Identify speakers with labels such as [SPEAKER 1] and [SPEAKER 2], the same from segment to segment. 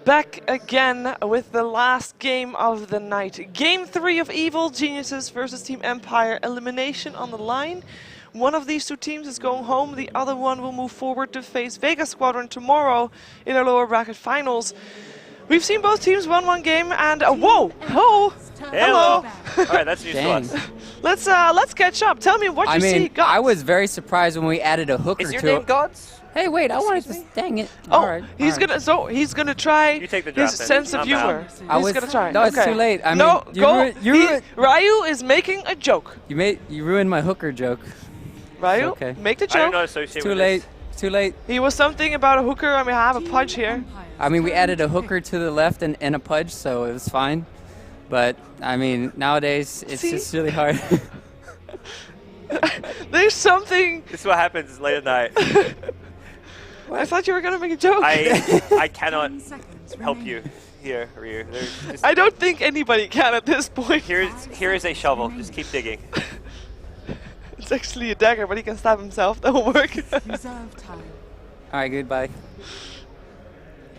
[SPEAKER 1] back again with the last game of the night. Game 3 of Evil Geniuses versus Team Empire. Elimination on the line. One of these two teams is going home. The other one will move forward to face Vega Squadron tomorrow in our lower bracket finals. We've seen both teams won one game and whoa! Oh! Hello!
[SPEAKER 2] Alright, that's news to us.
[SPEAKER 1] Let's catch up. Tell me what you see, Gods.
[SPEAKER 3] I was very surprised when we added a hooker to it.
[SPEAKER 2] Is your name Gods?
[SPEAKER 3] Hey, wait, I wanted to. Dang it.
[SPEAKER 1] Oh,
[SPEAKER 3] Alright,
[SPEAKER 1] he's gonna try
[SPEAKER 2] you take the
[SPEAKER 1] his
[SPEAKER 2] draft then.
[SPEAKER 1] sense of
[SPEAKER 2] I'm
[SPEAKER 1] humor.
[SPEAKER 2] out.
[SPEAKER 1] He's gonna try.
[SPEAKER 3] No, it's
[SPEAKER 1] okay.
[SPEAKER 3] too late. I
[SPEAKER 1] no,
[SPEAKER 3] mean,
[SPEAKER 1] Ryu is making a joke.
[SPEAKER 3] You ruined my hooker joke.
[SPEAKER 1] Ryu,
[SPEAKER 3] okay.
[SPEAKER 1] make the
[SPEAKER 2] I don't
[SPEAKER 1] joke.
[SPEAKER 2] know associate
[SPEAKER 3] It's too
[SPEAKER 2] with
[SPEAKER 3] late.
[SPEAKER 2] this.
[SPEAKER 3] Too late.
[SPEAKER 1] He was something about a hooker. I mean, I have a pudge here.
[SPEAKER 3] I mean, we added a hooker to the left and a pudge, so it was fine. But I mean, nowadays it's just really hard.
[SPEAKER 1] There's something.
[SPEAKER 2] This is what happens late at night.
[SPEAKER 1] I thought you were gonna make a joke.
[SPEAKER 2] I cannot help you here, Ryu.
[SPEAKER 1] I don't think anybody can at this point.
[SPEAKER 2] Here is a shovel. Just keep digging.
[SPEAKER 1] It's actually a dagger, but he can stab himself. That will work.
[SPEAKER 3] Alright, goodbye.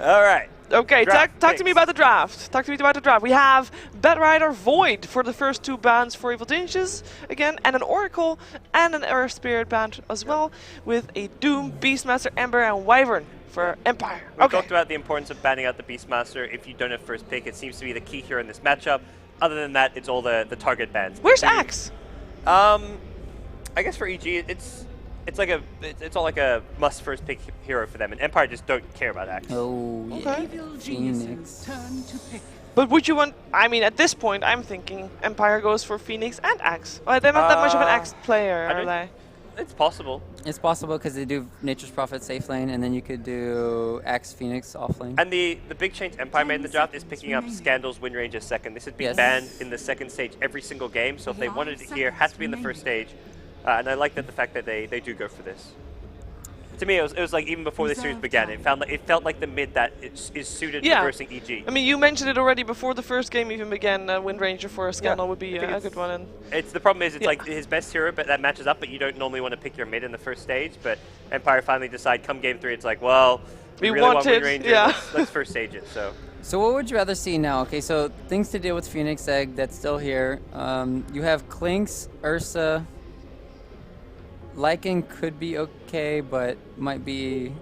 [SPEAKER 2] Alright.
[SPEAKER 1] Okay, talk to me about the draft. Talk to me about the draft. We have Bedrider Void for the first two bands for Evil Geniuses again, and an Oracle and an Earth Spirit band as well, with a Doom, Beastmaster, Ember, and Wyvern for Empire.
[SPEAKER 2] We talked about the importance of banning out the Beastmaster if you don't have first pick. It seems to be the key here in this matchup. Other than that, it's all the target bands.
[SPEAKER 1] Where's Axe?
[SPEAKER 2] I guess for EG, it's all like a must first pick hero for them, and Empire just don't care about Axe.
[SPEAKER 3] Oh, yeah. Phoenix.
[SPEAKER 1] But would you want? I mean, at this point, I'm thinking Empire goes for Phoenix and Axe. Well, they're not that much of an Axe player, are they?
[SPEAKER 2] It's possible.
[SPEAKER 3] It's possible because they do Nature's Prophet safe lane, and then you could do Axe Phoenix off lane.
[SPEAKER 2] And the big change Empire made in the draft is picking up Scandal's win range as second. This had been banned in the second stage every single game, so if they wanted it here, it has to be in the first stage. And I like that the fact that they do go for this. To me, it was like even before the series began, it felt like the mid that is suited for versing EG.
[SPEAKER 1] I mean, you mentioned it already before the first game even began. Wind Ranger for a Scandal would be a good one. And
[SPEAKER 2] the problem is it's like his best hero, but that matches up. But you don't normally want to pick your mid in the first stage. But Empire finally decide come game 3, it's like, well, we really want Wind Ranger. Let's first stage it. So
[SPEAKER 3] what would you rather see now? Okay, so things to deal with Phoenix Egg that's still here. You have Clinks, Ursa. Lycan could be okay, but might be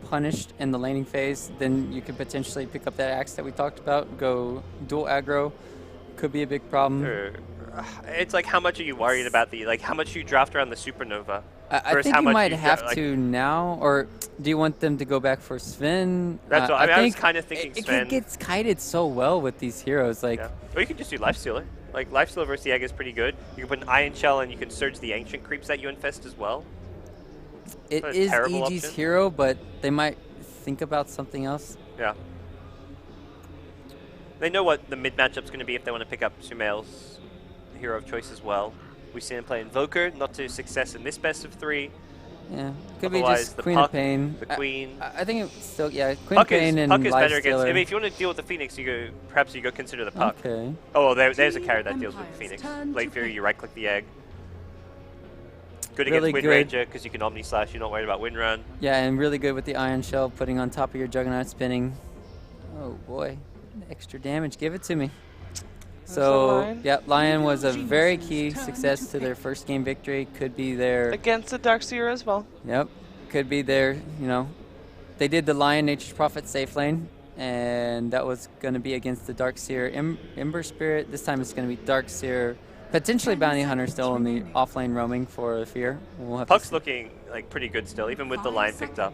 [SPEAKER 3] punished in the laning phase. Then you could potentially pick up that Axe that we talked about, go dual aggro. Could be a big problem.
[SPEAKER 2] It's like how much are you worried about how much you draft around the Supernova?
[SPEAKER 3] I think you might have to now, or do you want them to go back for Sven?
[SPEAKER 2] That's what I was kind of thinking. Sven.
[SPEAKER 3] It gets kited so well with these heroes, like.
[SPEAKER 2] Yeah. Or you could just do Lifestealer. Like, Lifestealer versus the Egg is pretty good. You can put an Iron Shell and you can surge the Ancient creeps that you infest as well.
[SPEAKER 3] It is EG's hero, but they might think about something else.
[SPEAKER 2] Yeah. They know what the mid matchup's going to be if they want to pick up Sumail's hero of choice as well. We've seen him play Invoker, not to success in this best of 3.
[SPEAKER 3] Yeah, could be just Queen of Pain.
[SPEAKER 2] The Queen.
[SPEAKER 3] I think it's still, Queen of Pain and
[SPEAKER 2] Puck is better
[SPEAKER 3] against.
[SPEAKER 2] I mean, if you want to deal with the Phoenix, perhaps you go consider the Puck.
[SPEAKER 3] Okay.
[SPEAKER 2] Oh, well, there's a carry that deals with the Phoenix. Blade Fury, you right-click the Egg. Good against Wind Ranger because you can Omni Slash. You're not worried about Wind Run.
[SPEAKER 3] Yeah, and really good with the Iron Shell, putting on top of your Juggernaut spinning. Oh boy, extra damage. Give it to me. So, yeah, Lion was a very key success to their first game victory. Could be their...
[SPEAKER 1] Against the Darkseer as well.
[SPEAKER 3] Yep. Could be their, they did the Lion Nature's Prophet safe lane, and that was going to be against the Darkseer Ember Spirit. This time it's going to be Darkseer, potentially Bounty Hunter still in the offlane roaming for Fear. We'll have
[SPEAKER 2] Puck's looking like pretty good still, even with the Lion picked up.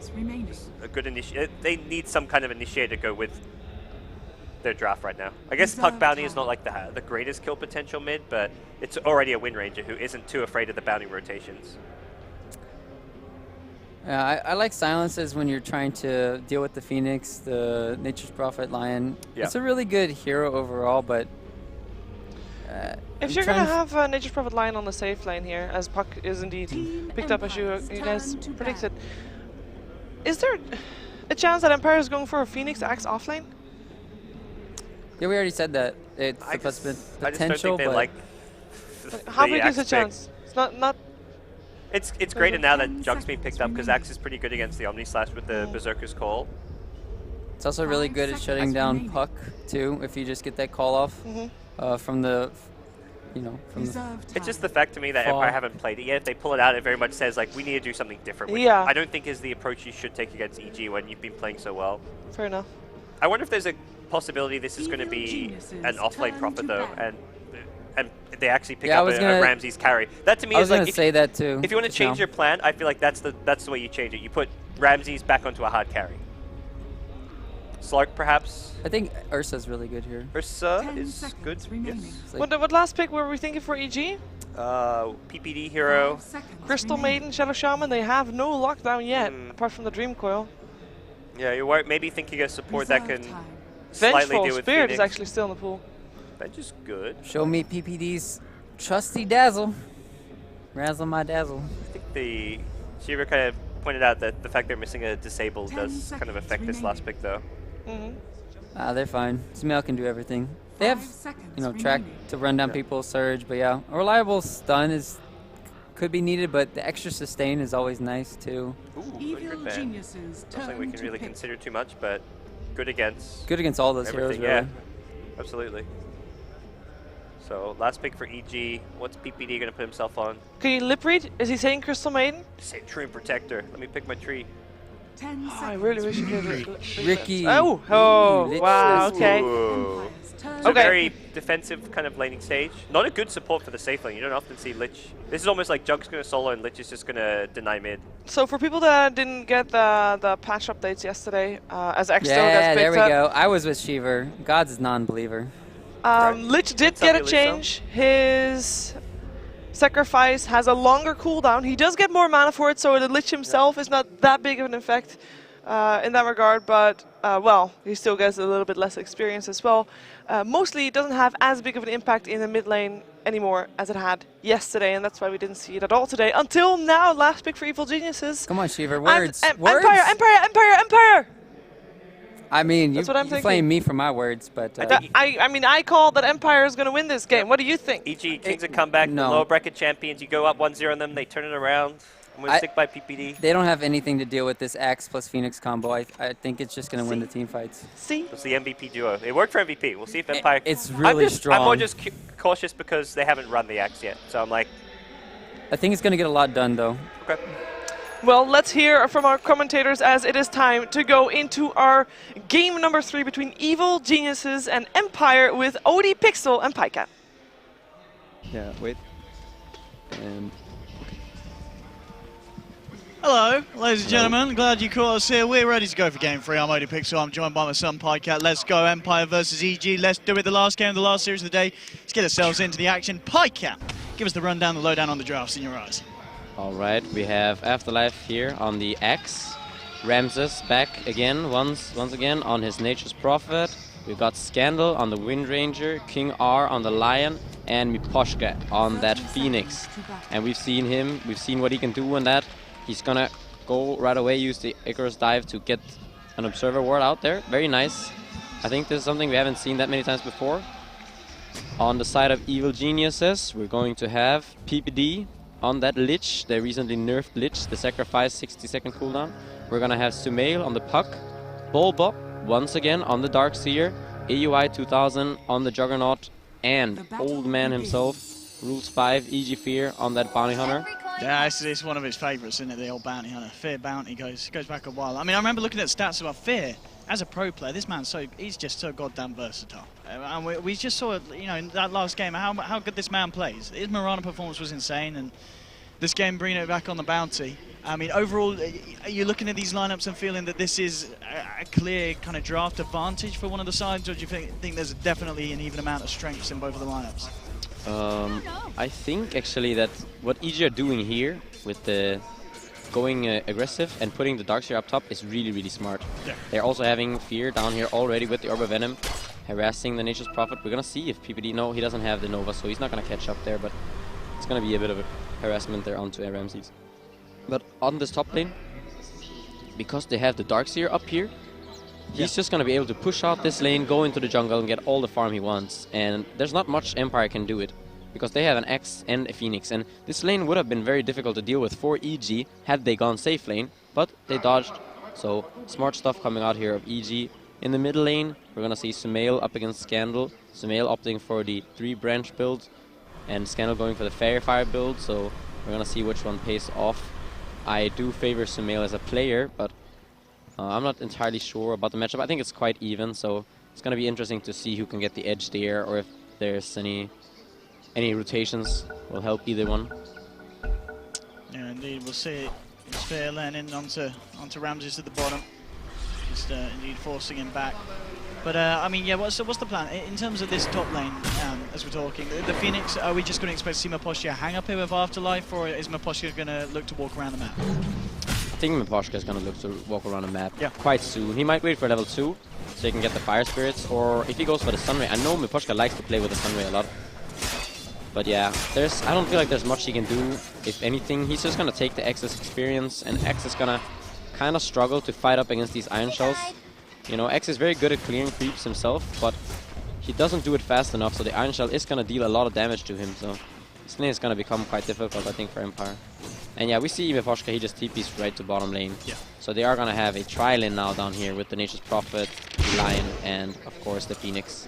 [SPEAKER 2] A good initiate. They need some kind of initiator to go with their draft right now. I guess Puck Bounty is not like the greatest kill potential mid, but it's already a Wind Ranger who isn't too afraid of the Bounty rotations.
[SPEAKER 3] Yeah, I like silences when you're trying to deal with the Phoenix, the Nature's Prophet, Lion. Yeah. It's a really good hero overall, but...
[SPEAKER 1] if you're going to have Nature's Prophet Lion on the safe lane here, as Puck is indeed picked up as you guys predicted, is there a chance that Empire is going for a Phoenix Axe offlane?
[SPEAKER 3] Yeah, we already said that. It's the potential,
[SPEAKER 2] I just don't think they like
[SPEAKER 1] how big is the chance? It's not...
[SPEAKER 2] It's greater now that Jug's been picked up because Axe is pretty good against the Omni Slash with the Berserker's Call.
[SPEAKER 3] It's also really good at shutting down puck too. If you just get that call off from the, from the.
[SPEAKER 2] It's just the fact to me that
[SPEAKER 3] Fall.
[SPEAKER 2] Empire haven't played it yet. If they pull it out, it very much says like we need to do something different. Which
[SPEAKER 1] Yeah.
[SPEAKER 2] I don't think is the approach you should take against EG when you've been playing so well.
[SPEAKER 1] Fair enough.
[SPEAKER 2] I wonder if there's a possibility this is going to be an off-lane profit though, and they actually pick up a Ramsey's carry. That to me
[SPEAKER 3] I was
[SPEAKER 2] is like
[SPEAKER 3] gonna say that too.
[SPEAKER 2] if you want to change your plan, I feel like that's the way you change it. You put Ramsey's back onto a hard carry. Slark perhaps.
[SPEAKER 3] I think Ursa's really good here.
[SPEAKER 2] Ursa is good. Yes.
[SPEAKER 1] What last pick were we thinking for EG?
[SPEAKER 2] PPD hero.
[SPEAKER 1] Crystal Maiden, Shadow Shaman. They have no lockdown yet, apart from the Dream Coil.
[SPEAKER 2] Yeah, you're maybe thinking a support that can slightly
[SPEAKER 1] Vengeful
[SPEAKER 2] deal with
[SPEAKER 1] Spirit
[SPEAKER 2] Phoenix.
[SPEAKER 1] is actually still in the pool.
[SPEAKER 2] Bench is good.
[SPEAKER 3] Show me PPD's trusty dazzle. Razzle my dazzle.
[SPEAKER 2] I think the Shiva kind of pointed out that the fact they're missing a disable does kind of affect this last pick though.
[SPEAKER 3] They're fine. Sumail can do everything. They have, track to run down people, surge, but yeah, a reliable stun could be needed, but the extra sustain is always nice too.
[SPEAKER 2] Ooh, good ban. Not something we can really consider too much, but good against.
[SPEAKER 3] Good against all those heroes,
[SPEAKER 2] everything,
[SPEAKER 3] really.
[SPEAKER 2] yeah, absolutely. So last pick for EG. What's PPD going to put himself on?
[SPEAKER 1] Can you lip read? Is he saying Crystal Maiden?
[SPEAKER 2] Say Tree Protector. Let me pick my tree.
[SPEAKER 1] Oh, I really wish you could.
[SPEAKER 3] Ricky.
[SPEAKER 1] Oh,
[SPEAKER 3] Lich
[SPEAKER 1] wow,
[SPEAKER 3] is-
[SPEAKER 1] okay.
[SPEAKER 2] Ooh. It's a
[SPEAKER 1] Okay.
[SPEAKER 2] very defensive kind of laning stage. Not a good support for the safe lane. You don't often see Lich. This is almost like Jug's going to solo and Lich is just going to deny mid.
[SPEAKER 1] So for people that didn't get the patch updates yesterday, as Exto
[SPEAKER 3] Yeah,
[SPEAKER 1] gets
[SPEAKER 3] there
[SPEAKER 1] picked
[SPEAKER 3] we
[SPEAKER 1] up,
[SPEAKER 3] go. I was with Shiver. God's a non-believer.
[SPEAKER 1] Lich did
[SPEAKER 2] It's
[SPEAKER 1] get a
[SPEAKER 2] obviously
[SPEAKER 1] change. His sacrifice has a longer cooldown. He does get more mana for it, so the Lich himself is not that big of an effect in that regard, but well, he still gets a little bit less experience as well. Mostly it doesn't have as big of an impact in the mid lane anymore as it had yesterday, and that's why we didn't see it at all today. Until now, last pick for Evil Geniuses.
[SPEAKER 3] Come on, Shiver. Words.
[SPEAKER 1] And
[SPEAKER 3] Words.
[SPEAKER 1] Empire!
[SPEAKER 3] I mean,
[SPEAKER 1] That's what I'm
[SPEAKER 3] you
[SPEAKER 1] thinking.
[SPEAKER 3] blame me for my words, but
[SPEAKER 1] I mean, I call that Empire is going to win this game. What do you think?
[SPEAKER 2] EG, Kings of Comeback,
[SPEAKER 3] no.
[SPEAKER 2] lower bracket champions. You go up 1-0 on them, they turn it around. I'm going to stick by PPD.
[SPEAKER 3] they don't have anything to deal with this Axe plus Phoenix combo. I think it's just going to win the team fights.
[SPEAKER 1] See?
[SPEAKER 2] It's the MVP duo. It worked for MVP. We'll see if Empire...
[SPEAKER 3] It's really strong.
[SPEAKER 2] I'm more just cautious because they haven't run the Axe yet. So I'm like...
[SPEAKER 3] I think it's going to get a lot done, though.
[SPEAKER 2] Okay.
[SPEAKER 1] Well, let's hear from our commentators as it is time to go into our game number 3 between Evil Geniuses and Empire with OD Pixel and Pycat.
[SPEAKER 4] Yeah, wait. And
[SPEAKER 5] Hello, ladies and gentlemen. Glad you caught us here. We're ready to go for game 3. I'm OD Pixel. I'm joined by my son Pycat. Let's go Empire versus EG. Let's do it. The last game of the last series of the day. Let's get ourselves into the action. Pycat, give us the rundown, the lowdown on the drafts in your eyes.
[SPEAKER 4] all right, we have Afterlife here on the Axe. Ramses back again, once again on his Nature's Prophet. We've got Scandal on the Wind Ranger, King R on the Lion, and Miposhka on that Phoenix. And we've seen what he can do on that. He's gonna go right away, use the Icarus dive to get an Observer Ward out there. Very nice. I think this is something we haven't seen that many times before. On the side of Evil Geniuses, we're going to have PPD on that Lich. They recently nerfed Lich, the sacrifice 60-second cooldown. We're gonna have Sumail on the Puck, Bulbok once again on the Darkseer, AUI 2000 on the Juggernaut, and Old Man himself, Rules 5, EG Fear on that Bounty Hunter.
[SPEAKER 5] Yeah, it's one of his favourites, isn't it? The old bounty hunter. Fear bounty goes back a while. I mean, I remember looking at stats about Fear. As a pro player, this man's he's just so goddamn versatile. And we just saw, in that last game how good this man plays. His Mirana performance was insane, and this game bringing it back on the bounty. I mean, overall, are you looking at these lineups and feeling that this is a clear kind of draft advantage for one of the sides, or do you think there's definitely an even amount of strengths in both of the lineups?
[SPEAKER 4] I think actually that what EG are doing here with the going aggressive and putting the Darkseer up top is really, really smart.
[SPEAKER 5] Yeah.
[SPEAKER 4] They're also having Fear down here already with the Orb of Venom, harassing the Nature's Prophet. We're gonna see if PPD, no, he doesn't have the Nova, so he's not gonna catch up there, but it's gonna be a bit of a harassment there onto Ramses. But on this top lane, because they have the Darkseer up here, he's just going to be able to push out this lane, go into the jungle and get all the farm he wants. And there's not much Empire can do it, because they have an Axe and a Phoenix. And this lane would have been very difficult to deal with for EG had they gone safe lane, but they dodged. So smart stuff coming out here of EG. In the middle lane, we're going to see Sumail up against Scandal. Sumail opting for the 3-branch build, and Scandal going for the Fire build, so we're going to see which one pays off. I do favor Sumail as a player, but I'm not entirely sure about the matchup. I think it's quite even, so it's going to be interesting to see who can get the edge there, or if there's any rotations will help either one.
[SPEAKER 5] Yeah, indeed, we'll see. It's fair landing onto Ramses at the bottom. Just indeed forcing him back. But I mean, yeah, what's the plan in terms of this top lane? As we're talking, the Phoenix, are we just going to expect to see Miposhka hang up here with Afterlife, or is Miposhka going to look to walk around the map?
[SPEAKER 4] I think Miposhka is going to look to walk around the map quite soon. He might wait for level 2 so he can get the Fire Spirits, or if he goes for the Sunray. I know Miposhka likes to play with the Sunray a lot. But yeah, I don't feel like there's much he can do. If anything, he's just going to take the X's experience, and X is going to kind of struggle to fight up against these Iron Shells. You know, X is very good at clearing creeps himself, but he doesn't do it fast enough, so the Iron Shell is going to deal a lot of damage to him. So this lane is going to become quite difficult, I think, for Empire. And yeah, we see Miposhka, he just TPs right to bottom lane. Yeah. So they are going to have a tri-lane now down here with the Nature's Prophet, the Lion, and of course the Phoenix.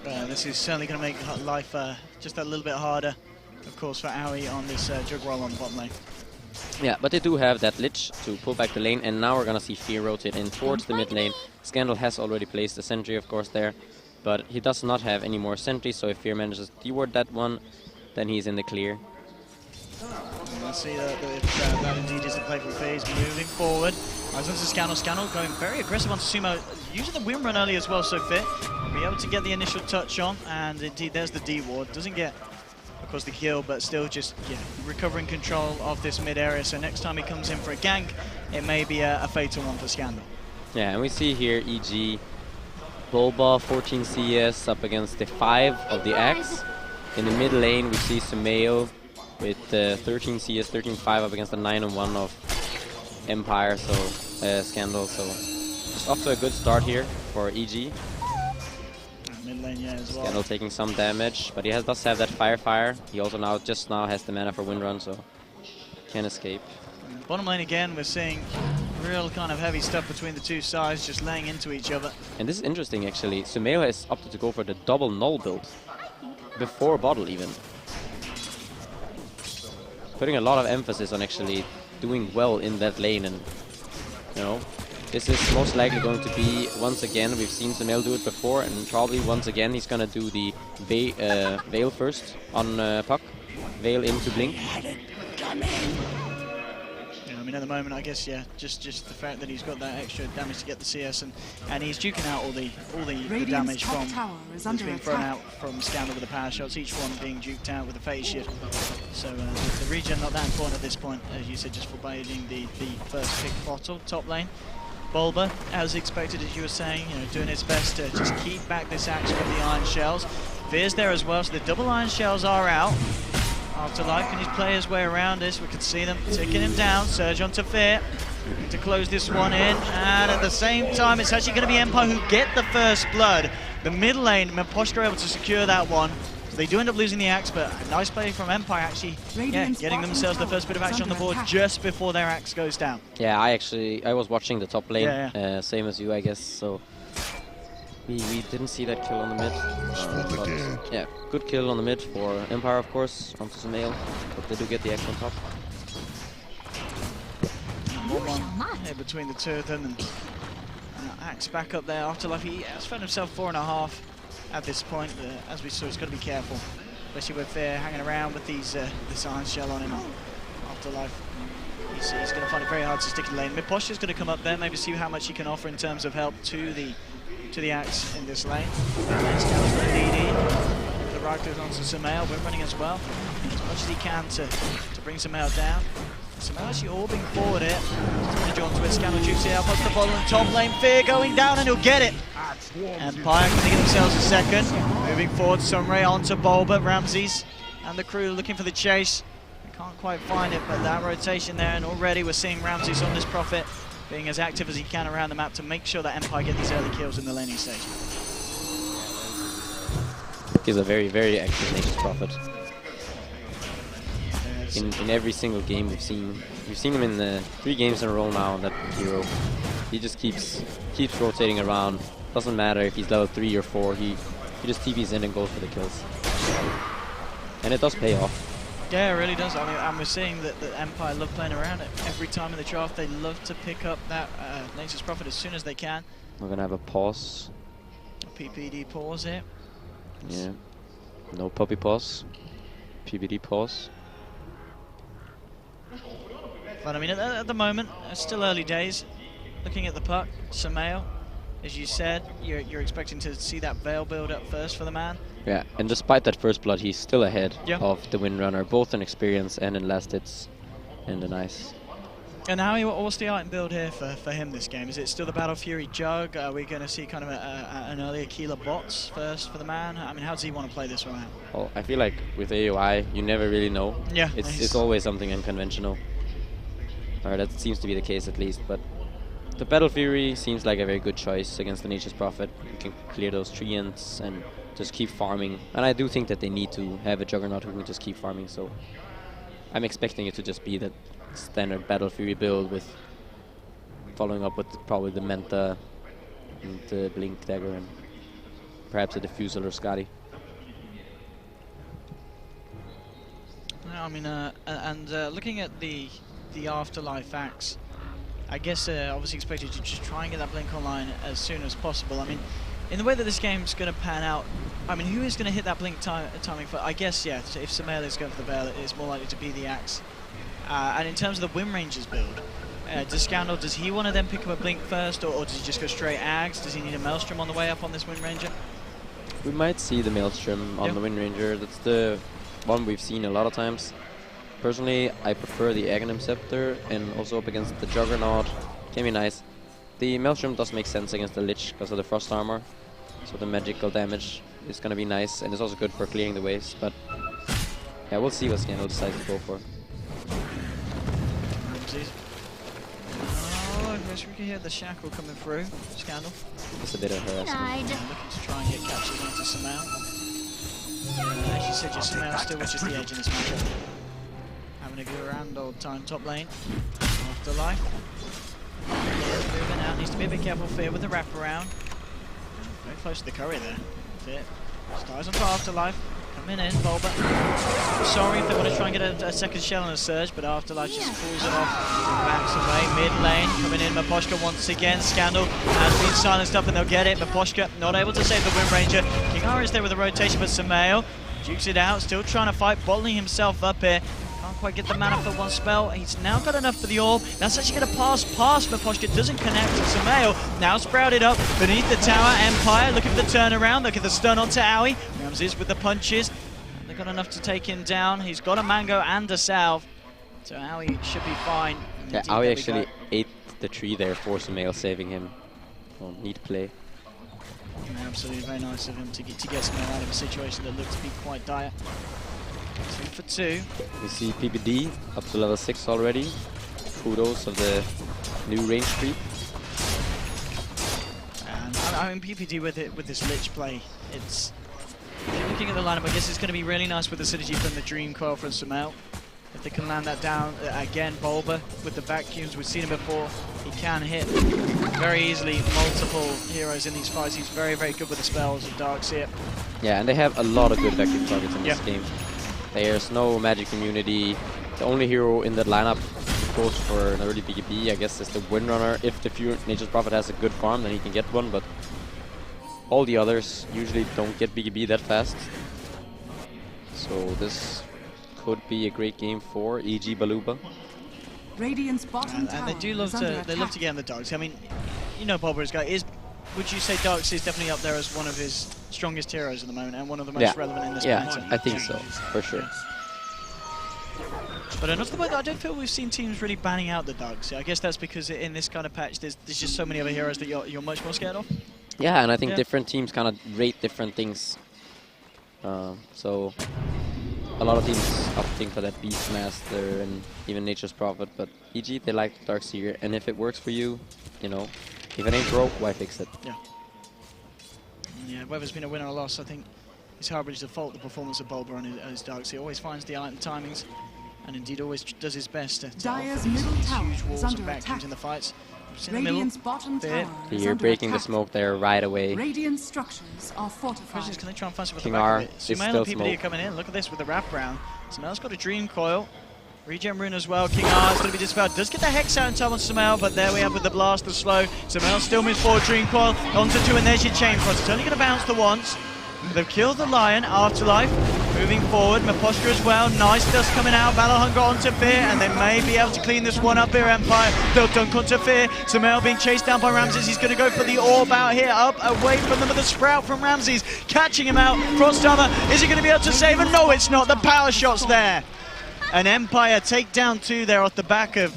[SPEAKER 5] This is certainly going to make life just a little bit harder, of course, for Aoi on this Jug Roll on the bottom lane.
[SPEAKER 4] Yeah, but they do have that Lich to pull back the lane, and now we're going to see Fear rotate in towards the mid lane. Scandal has already placed a sentry, of course, there, but he does not have any more sentries, so if Fear manages to deward that one, then he's in the clear.
[SPEAKER 5] I see that indeed is the play for Fear. He's moving forward. As onto Scandal. Scandal going very aggressive onto Sumo, using the Wind Run early as well, so Fear will be able to get the initial touch on, and indeed there's the deward. Doesn't get, of course, the kill, but still just recovering control of this mid area. So next time he comes in for a gank, it may be a fatal one for Scandal.
[SPEAKER 4] Yeah, and we see here EG Bulba 14 CS up against the 5 of the Axe. In the mid lane, we see Sumail with 13 CS, 13-5 up against the 9-1 of Empire, so Scandal. So just off to a good start here for EG.
[SPEAKER 5] Mid lane, yeah, as well.
[SPEAKER 4] Scandal taking some damage, but he does have that Fire. He also just now has the mana for Wind Run, so can escape.
[SPEAKER 5] Bottom lane again, we're seeing real kind of heavy stuff between the two sides, just laying into each other.
[SPEAKER 4] And this is interesting, actually. Sumail has opted to go for the double null build before bottle even. Putting a lot of emphasis on actually doing well in that lane, and you know, this is most likely going to be, once again, we've seen Sumail do it before, and probably once again he's going to do the Veil first on Puck. Veil into Blink.
[SPEAKER 5] Yeah, I mean, at the moment, I guess, yeah, just the fact that he's got that extra damage to get the CS, and he's duking out all the damage from that's being thrown out from Scandal with the power shots, each one being duked out with a phase shift. So the regen not that important at this point, as you said, just for baiting the first pick bottle, top lane. Bulba, as expected, as you were saying, you know, doing his best to just keep back this action with the Iron Shells. Fear's there as well, so the double Iron Shells are out. Afterlife, can he play his way around this? We can see them ticking him down. Surge onto Fear to close this one in. And at the same time, it's actually going to be Empire who get the first blood. The mid lane, Miposhka able to secure that one. So they do end up losing the Axe, but a nice play from Empire actually getting themselves the first bit of action on the board just before their Axe goes down.
[SPEAKER 4] Yeah, I was watching the top lane, same as you, I guess. So we didn't see that kill on the mid. But yeah, good kill on the mid for Empire, of course, onto Sumail, but they do get the Axe on top.
[SPEAKER 5] 1-1 between the two of them, and Axe back up there. Afterlife, he has found himself 4.5 at this point. As we saw, he's got to be careful, especially with Fear hanging around with these this Iron Shell on him. Afterlife, he's going to find it very hard to stick in the lane. Miposhka's going to come up there, maybe see how much he can offer in terms of help to the Axe in this lane. Scouts for the DD. The right goes on to Sumail. We're running as well, as much as he can to bring Sumail down. Sumail actually orbing forward here. John Twist, Scandal jukes it out, puts the bottom and top lane. Fear going down, and he'll get it. Empire can get themselves a second. Moving forward, Sunray onto Bulba. Ramses and the crew looking for the chase. They can't quite find it, but that rotation there, and already we're seeing Ramses on this Prophet being as active as he can around the map to make sure that Empire get these early kills in the laning stage.
[SPEAKER 4] He's a very, very active Nature's Prophet. In every single game we've seen him in the 3 games in a row now, that hero. He just keeps rotating around. Doesn't matter if he's level 3 or 4. He just TPs in and goes for the kills. And it does pay off.
[SPEAKER 5] Yeah, it really does. I mean, and we're seeing that the Empire love playing around it. Every time in the draft, they love to pick up that Nature's Prophet as soon as they can.
[SPEAKER 4] We're gonna have a pause.
[SPEAKER 5] A PPD pause here.
[SPEAKER 4] Yeah. No puppy pause. PPD pause.
[SPEAKER 5] But I mean, at the moment, it's still early days. Looking at the puck, Samael, as you said, you're expecting to see that Veil build up first for the man.
[SPEAKER 4] Yeah, and despite that first blood, he's still ahead
[SPEAKER 5] Yeah.
[SPEAKER 4] of the Windrunner, both in experience and in last hits in the nice.
[SPEAKER 5] And Howie, what's the item build here for him this game? Is it still the Battle Fury Jug? Are we going to see kind of an early Aquila bots first for the man? I mean, how does he want to play this one out?
[SPEAKER 4] Well, I feel like with AOI, you never really know.
[SPEAKER 5] Yeah,
[SPEAKER 4] It's always something unconventional. Or that seems to be the case at least, but the Battle Fury seems like a very good choice against the Nature's Prophet. You can clear those treants and just keep farming. And I do think that they need to have a Juggernaut who can just keep farming, so I'm expecting it to just be that standard Battle Fury build with following up with probably the Menta and the Blink Dagger and perhaps a Diffusal or Scotty.
[SPEAKER 5] I mean, looking at the Afterlife axe, I guess obviously expected to just try and get that Blink online as soon as possible. I mean, in the way that this game's going to pan out, I mean, who is going to hit that Blink timing for? I guess, yeah, if Samael is going for the Veil, it's more likely to be the axe. And in terms of the Wind Rangers build, does Scandal, does he want to then pick up a Blink first, or does he just go straight Ags? Does he need a Maelstrom on the way up on this Wind Ranger?
[SPEAKER 4] We might see the Maelstrom on the Wind Ranger. That's the one we've seen a lot of times. Personally, I prefer the Aghanim Scepter, and also up against the Juggernaut. Can be nice. The Maelstrom does make sense against the Lich because of the Frost Armor, so the magical damage is going to be nice, and it's also good for clearing the waves, but yeah, we'll see what Scandal decides to go for.
[SPEAKER 5] Oh, I guess we can hear the Shackle coming through. Scandal.
[SPEAKER 4] It's a bit of harassment.
[SPEAKER 5] Looking to try and get captured onto Samael. As you said, your Samael still which is the edge in this matchup. Having a good around old time top lane. Afterlife. Moving out, needs to be a bit careful Fear with the wraparound. Very close to the curry there. Fear. Stars onto Afterlife. Coming in, Bulba. Sorry if they want to try and get a second shell on a surge, but Afterlife just pulls it off. Backs away, mid lane. Coming in, Maposhka once again. Scandal has been silenced up and they'll get it. Maposhka not able to save the Wind Ranger. King R is there with a rotation, but Samael jukes it out. Still trying to fight, bottling himself up here. Can't quite get the mana for one spell. He's now got enough for the orb. That's actually going to pass past Maposhka. Doesn't connect to Samael. Now sprouted up beneath the tower. Empire, look at the turnaround. Look at the stun onto Owie. Ramses with the punches. They've got enough to take him down. He's got a Mango and a Salve. So Owie should be fine.
[SPEAKER 4] Yeah, Owie actually ate the tree there for Samael, saving him. Oh, neat play.
[SPEAKER 5] Yeah, absolutely, very nice of him to get Samael out of a situation that looked to be quite dire. 2 for 2.
[SPEAKER 4] We see PPD up to level 6 already. Kudos of the new range creep.
[SPEAKER 5] And I mean PPD with this Lich play, it's looking at the lineup. I guess it's going to be really nice with the synergy from the Dream Coil from Samael. If they can land that down again, Bulba with the vacuums. We've seen him before. He can hit very easily multiple heroes in these fights. He's very, very good with the spells of Darkseer.
[SPEAKER 4] Yeah, and they have a lot of good vacuum targets in this game. There's no magic immunity. The only hero in that lineup who goes for an early BKB, I guess, is the Windrunner. If the Nature's Prophet has a good farm, then he can get one, but all the others usually don't get BKB that fast. So this could be a great game for EG Baluba.
[SPEAKER 6] Radiant's bottom
[SPEAKER 5] And they do love to get in the Darks. I mean, you know Bulba's guy is. Would you say Darks is definitely up there as one of his strongest heroes at the moment and one of the most relevant in this meta?
[SPEAKER 4] I think so, for sure.
[SPEAKER 5] But enough about that, I don't feel we've seen teams really banning out the Darks. I guess that's because in this kind of patch, there's just so many other heroes that you're much more scared of.
[SPEAKER 4] Yeah, and I think different teams kind of rate different things. So a lot of teams opting for that Beastmaster and even Nature's Prophet, but EG, they like the Darkseer, and if it works for you, you know, if it ain't broke, why fix it?
[SPEAKER 5] Yeah. Yeah, whether it's been a win or a loss, I think it's Harbour's default the performance of Bulba on his Darkseer. He always finds the item timings, and indeed always does his best to
[SPEAKER 6] Dire's
[SPEAKER 5] these
[SPEAKER 6] middle tower
[SPEAKER 5] huge walls
[SPEAKER 6] is
[SPEAKER 5] and
[SPEAKER 6] under
[SPEAKER 5] vacuums
[SPEAKER 6] attack.
[SPEAKER 5] in the fights. It's in the middle.
[SPEAKER 6] Radiant's bottom
[SPEAKER 5] Fair.
[SPEAKER 6] tower is
[SPEAKER 4] You're
[SPEAKER 6] under
[SPEAKER 4] breaking the
[SPEAKER 6] attack.
[SPEAKER 4] smoke there right away.
[SPEAKER 6] Radiant structures are
[SPEAKER 5] Question is,
[SPEAKER 6] fortified.
[SPEAKER 5] can they try and find something at
[SPEAKER 4] King
[SPEAKER 5] the back
[SPEAKER 4] R
[SPEAKER 5] of it?
[SPEAKER 4] is
[SPEAKER 5] Sumail and
[SPEAKER 4] still
[SPEAKER 5] PPD are
[SPEAKER 4] smoke.
[SPEAKER 5] coming in. Look at this with the wraparound. Sumail's got a Dream Coil. Regen Rune as well. King R is going to be dispelled. Does get the Hex out in time on Sumail, but there we have with the blast, the slow. Sumail still moves forward. Dream Coil onto 2, and there's your Chain Frost. It's only going to bounce the once. They've killed the Lion. Afterlife moving forward. Mapostra as well. Nice dust coming out. Battle Hunger onto Fear, and they may be able to clean this one up here, Empire. They'll dunk onto Fear. Sumail being chased down by Ramses. He's going to go for the orb out here. Up away from them with the Sprout from Ramses. Catching him out. Frost Armor. Is he going to be able to save him? No, it's not. The power shot's there. An Empire takedown 2 there off the back of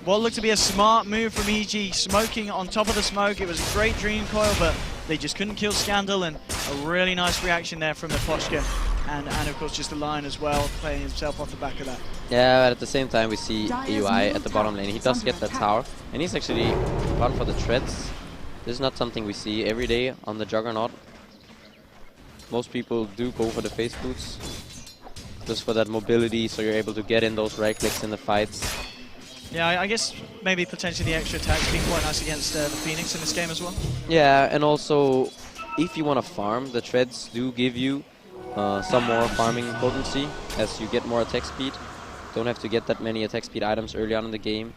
[SPEAKER 5] what looked to be a smart move from EG. Smoking on top of the smoke. It was a great Dream Coil, but they just couldn't kill Scandal, and a really nice reaction there from the Poshka. And of course just the Lion as well, playing himself off the back of that.
[SPEAKER 4] Yeah, but at the same time we see EUI at the bottom lane. He does get that tower, and he's actually gone for the treads. This is not something we see every day on the Juggernaut. Most people do go for the face boots, just for that mobility, so you're able to get in those right clicks in the fights.
[SPEAKER 5] Yeah, I guess maybe potentially the extra attacks being quite nice against the Phoenix in this game as well.
[SPEAKER 4] Yeah, and also if you want to farm, the treads do give you some more farming potency as you get more attack speed. Don't have to get that many attack speed items early on in the game.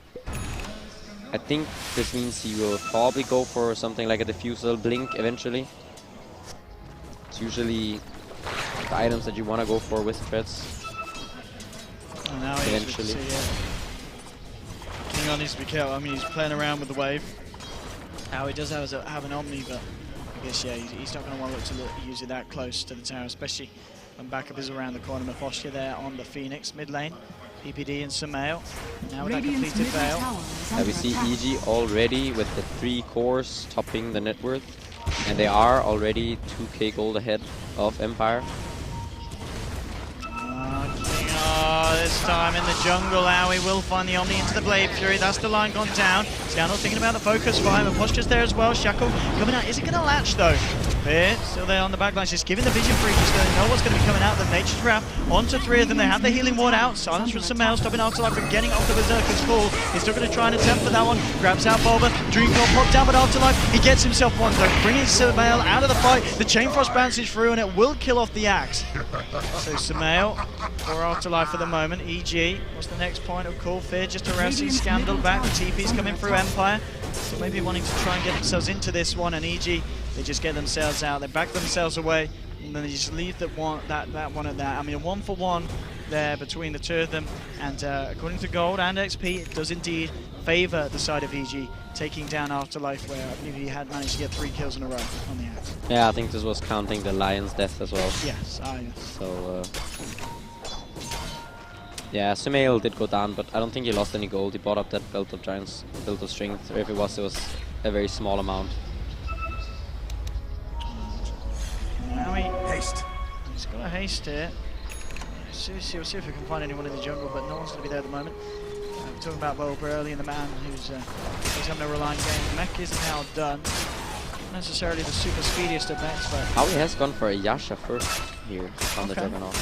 [SPEAKER 4] I think this means he will probably go for something like a diffusal blink eventually. It's usually the items that you want to go for with treads.
[SPEAKER 5] And now
[SPEAKER 4] Eventually.
[SPEAKER 5] King on needs to be careful. I mean, he's playing around with the wave. Now he does have an Omni, but I guess, yeah, he's not going to want to use it that close to the tower, especially when backup is around the corner. Mapostia there on the Phoenix mid lane. PPD and Sumail. Now with that
[SPEAKER 6] Radiant's
[SPEAKER 5] completed
[SPEAKER 6] middle
[SPEAKER 5] veil.
[SPEAKER 6] tower is
[SPEAKER 4] We
[SPEAKER 6] under
[SPEAKER 4] see
[SPEAKER 6] attack.
[SPEAKER 4] EG already with the 3 cores topping the net worth, and they are already 2k gold ahead of Empire.
[SPEAKER 5] This time in the jungle, Aoi will find the Omni into the Blade Fury. That's the line gone down. Scandal thinking about the focus fire. Mapostra's there as well. Shackle coming out. Is it going to latch though? Fear still there on the back line, just giving the vision free. Just don't know what's going to be coming out. The Nature's Wrath onto 3 of them. They have the healing ward out. Silence from Sumail, stopping Afterlife from getting off the Berserker's fall. He's still going to try and attempt for that one. Grabs out Bulba. Dream Coil popped down, but Afterlife, he gets himself one. Though, bringing Sumail out of the fight. The Chain Frost bounces through, and it will kill off the axe. So Sumail for Afterlife for the moment. EG, what's the next point of call? Fear just harassing Scandal back. The TP's coming through Empire. So maybe wanting to try and get themselves into this one, and EG, they just get themselves out. They back themselves away, and then they just leave that one at that. I mean, a 1-for-1 there between the 2 of them, and according to Gold and XP, it does indeed favour the side of EG, taking down Afterlife, where I believe he had managed to get 3 kills in a row on the axe.
[SPEAKER 4] Yeah, I think this was counting the Lion's death as well.
[SPEAKER 5] Yes, yes.
[SPEAKER 4] So, yeah, Sumail did go down, but I don't think he lost any gold. He bought up that Belt of Giants, Belt of Strength, or if it was a very small amount.
[SPEAKER 5] Now haste. He's got a haste here. We'll see if we can find anyone in the jungle, but no one's going to be there at the moment. We're talking about Bulba early, and the man who's having a reliant game. The mech is now done. Not necessarily the super speediest of mechs, but
[SPEAKER 4] Howie has gone for a Yasha first here on the Juggernaut.